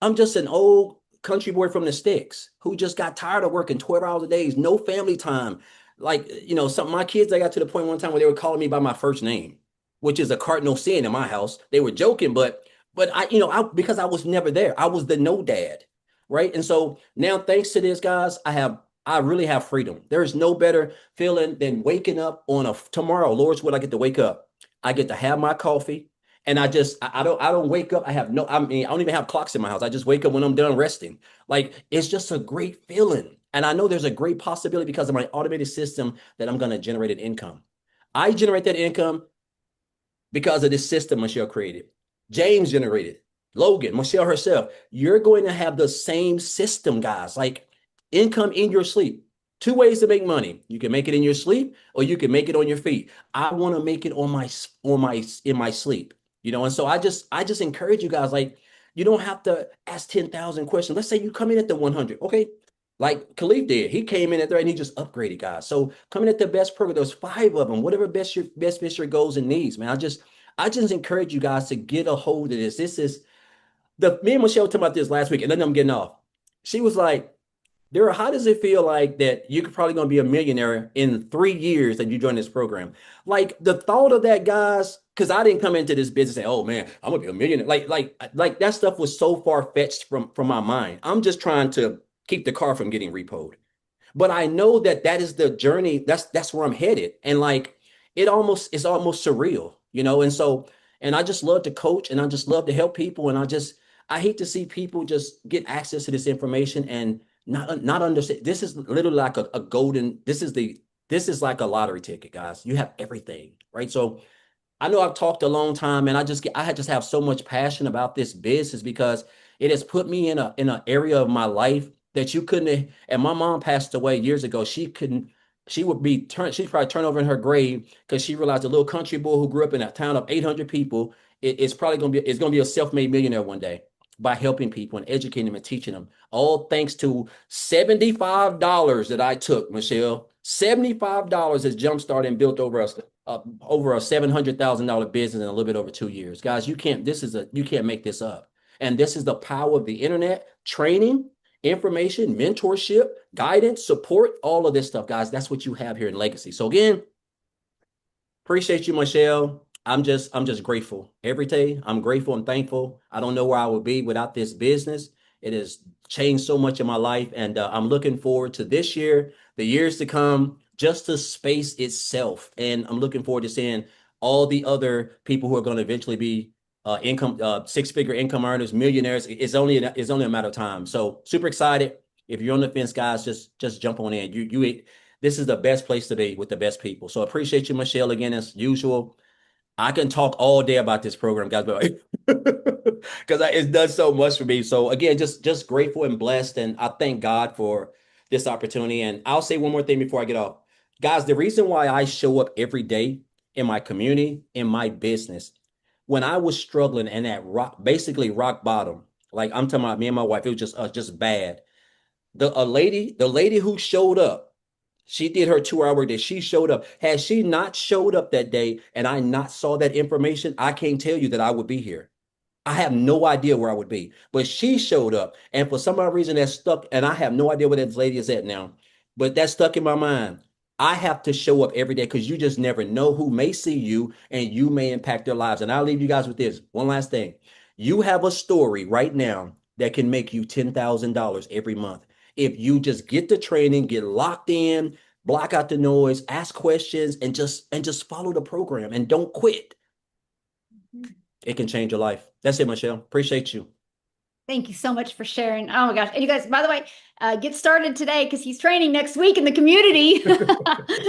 S6: I'm just an old country boy from the sticks who just got tired of working 12 hours a day, no family time. Some of my kids, I got to the point one time where they were calling me by my first name, which is a cardinal sin in my house. They were joking, but because I was never there, I was the no dad, right? And so now, thanks to this, guys, I really have freedom. There is no better feeling than waking up on tomorrow. Lord's will I get to wake up. I get to have my coffee, and I don't wake up. I don't even have clocks in my house. I just wake up when I'm done resting. It's just a great feeling, and I know there's a great possibility because of my automated system that I'm going to generate an income. I generate that income because of this system Michelle created. James generated, Logan, Michelle herself. You're going to have the same system, guys. Like income in your sleep. Two ways to make money. You can make it in your sleep, or you can make it on your feet. I want to make it in my sleep. And so I just encourage you guys. You don't have to ask 10,000 questions. Let's say you come in at the 100. Okay. Like Khalif did. He came in at there and he just upgraded, guys. So coming at the best program, there's 5 of them, whatever best fits your goals and needs, man. I just encourage you guys to get a hold of this. This is me and Michelle talked about this last week, and then I'm getting off. She was like, Daryl, how does it feel like that you're probably going to be a millionaire in 3 years that you join this program? Like the thought of that, guys, because I didn't come into this business and say, oh man, I'm gonna be a millionaire. Like that stuff was so far-fetched from my mind. I'm just trying to keep the car from getting repoed. But I know that is the journey. That's where I'm headed. And it's almost surreal, And so, and I just love to coach, and I just love to help people. And I hate to see people just get access to this information and not understand. This is literally like a golden, this is like a lottery ticket, guys. You have everything, right? So I know I've talked a long time, and I just have so much passion about this business because it has put me in an area of my life that you couldn't. And my mom passed away years ago. She'd probably turn over in her grave because she realized a little country boy who grew up in a town of 800 people is probably gonna be a self-made millionaire one day by helping people and educating them and teaching them. All thanks to $75 that I took, Michelle. $75 has jumpstarted and built over a $700,000 business in a little bit over 2 years. Guys, you can't make this up. And this is the power of the internet, training, information, mentorship, guidance, support, all of this stuff, guys. That's what you have here in Legacy. So again, appreciate you, Michelle. I'm just grateful. Every day, I'm grateful and thankful. I don't know where I would be without this business. It has changed so much in my life, and I'm looking forward to this year, the years to come, just the space itself. And I'm looking forward to seeing all the other people who are going to eventually be six-figure income earners, millionaires. It's only a matter of time. So super excited. If you're on the fence, guys, just jump on in. This is the best place to be with the best people. So appreciate you, Michelle, again, as usual. I can talk all day about this program, guys, but because it's done so much for me. So again, just grateful and blessed, and I thank God for this opportunity. And I'll say one more thing before I get off, guys. The reason why I show up every day in my community, in my business, when I was struggling and at basically rock bottom, like I'm talking about me and my wife, it was just bad. The lady who showed up. She did her 2-hour day. She showed up. Had she not showed up that day and I not saw that information, I can't tell you that I would be here. I have no idea where I would be. But she showed up. And for some odd reason that stuck, and I have no idea where that lady is at now, but that stuck in my mind. I have to show up every day because you just never know who may see you and you may impact their lives. And I'll leave you guys with this one last thing. You have a story right now that can make you $10,000 every month. If you just get the training, get locked in, block out the noise, ask questions, and just follow the program and don't quit. It can change your life. That's it, Michelle. Appreciate you.
S1: Thank you so much for sharing. Oh my gosh. And you guys, by the way, get started today because he's training next week in the community.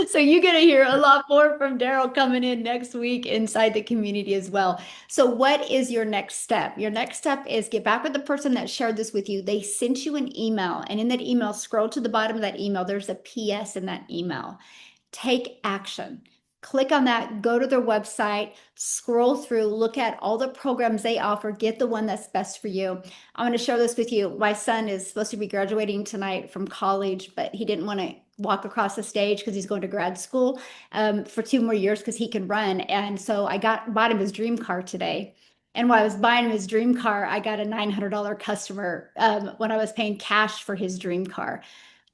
S1: So you're going to hear a lot more from Daryl coming in next week inside the community as well. So what is your next step? Your next step is get back with the person that shared this with you. They sent you an email, and in that email, scroll to the bottom of that email. There's a PS in that email. Take action. Click on that, go to their website, scroll through, look at all the programs they offer, get the one that's best for you. I'm going to share this with you. My son is supposed to be graduating tonight from college, but he didn't want to walk across the stage because he's going to grad school for 2 more years because he can run. And so bought him his dream car today. And while I was buying him his dream car, I got a $900 customer when I was paying cash for his dream car,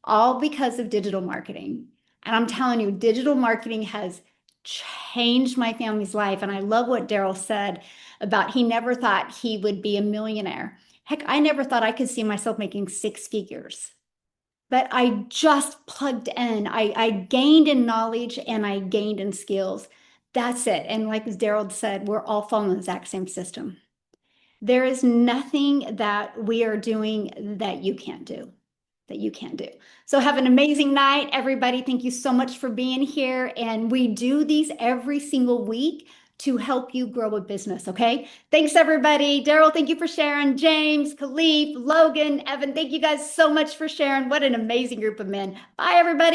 S1: all because of digital marketing. And I'm telling you, digital marketing has changed my family's life. And I love what Daryl said about he never thought he would be a millionaire. Heck, I never thought I could see myself making 6 figures. But I just plugged in. I gained in knowledge and I gained in skills. That's it. And like Daryl said, we're all following the exact same system. There is nothing that we are doing that you can't do. That you can do. So have an amazing night, everybody. Thank you so much for being here. And we do these every single week to help you grow a business. Okay. Thanks, everybody. Daryl, thank you for sharing. James, Khalif, Logan, Evan, thank you guys so much for sharing. What an amazing group of men. Bye, everybody.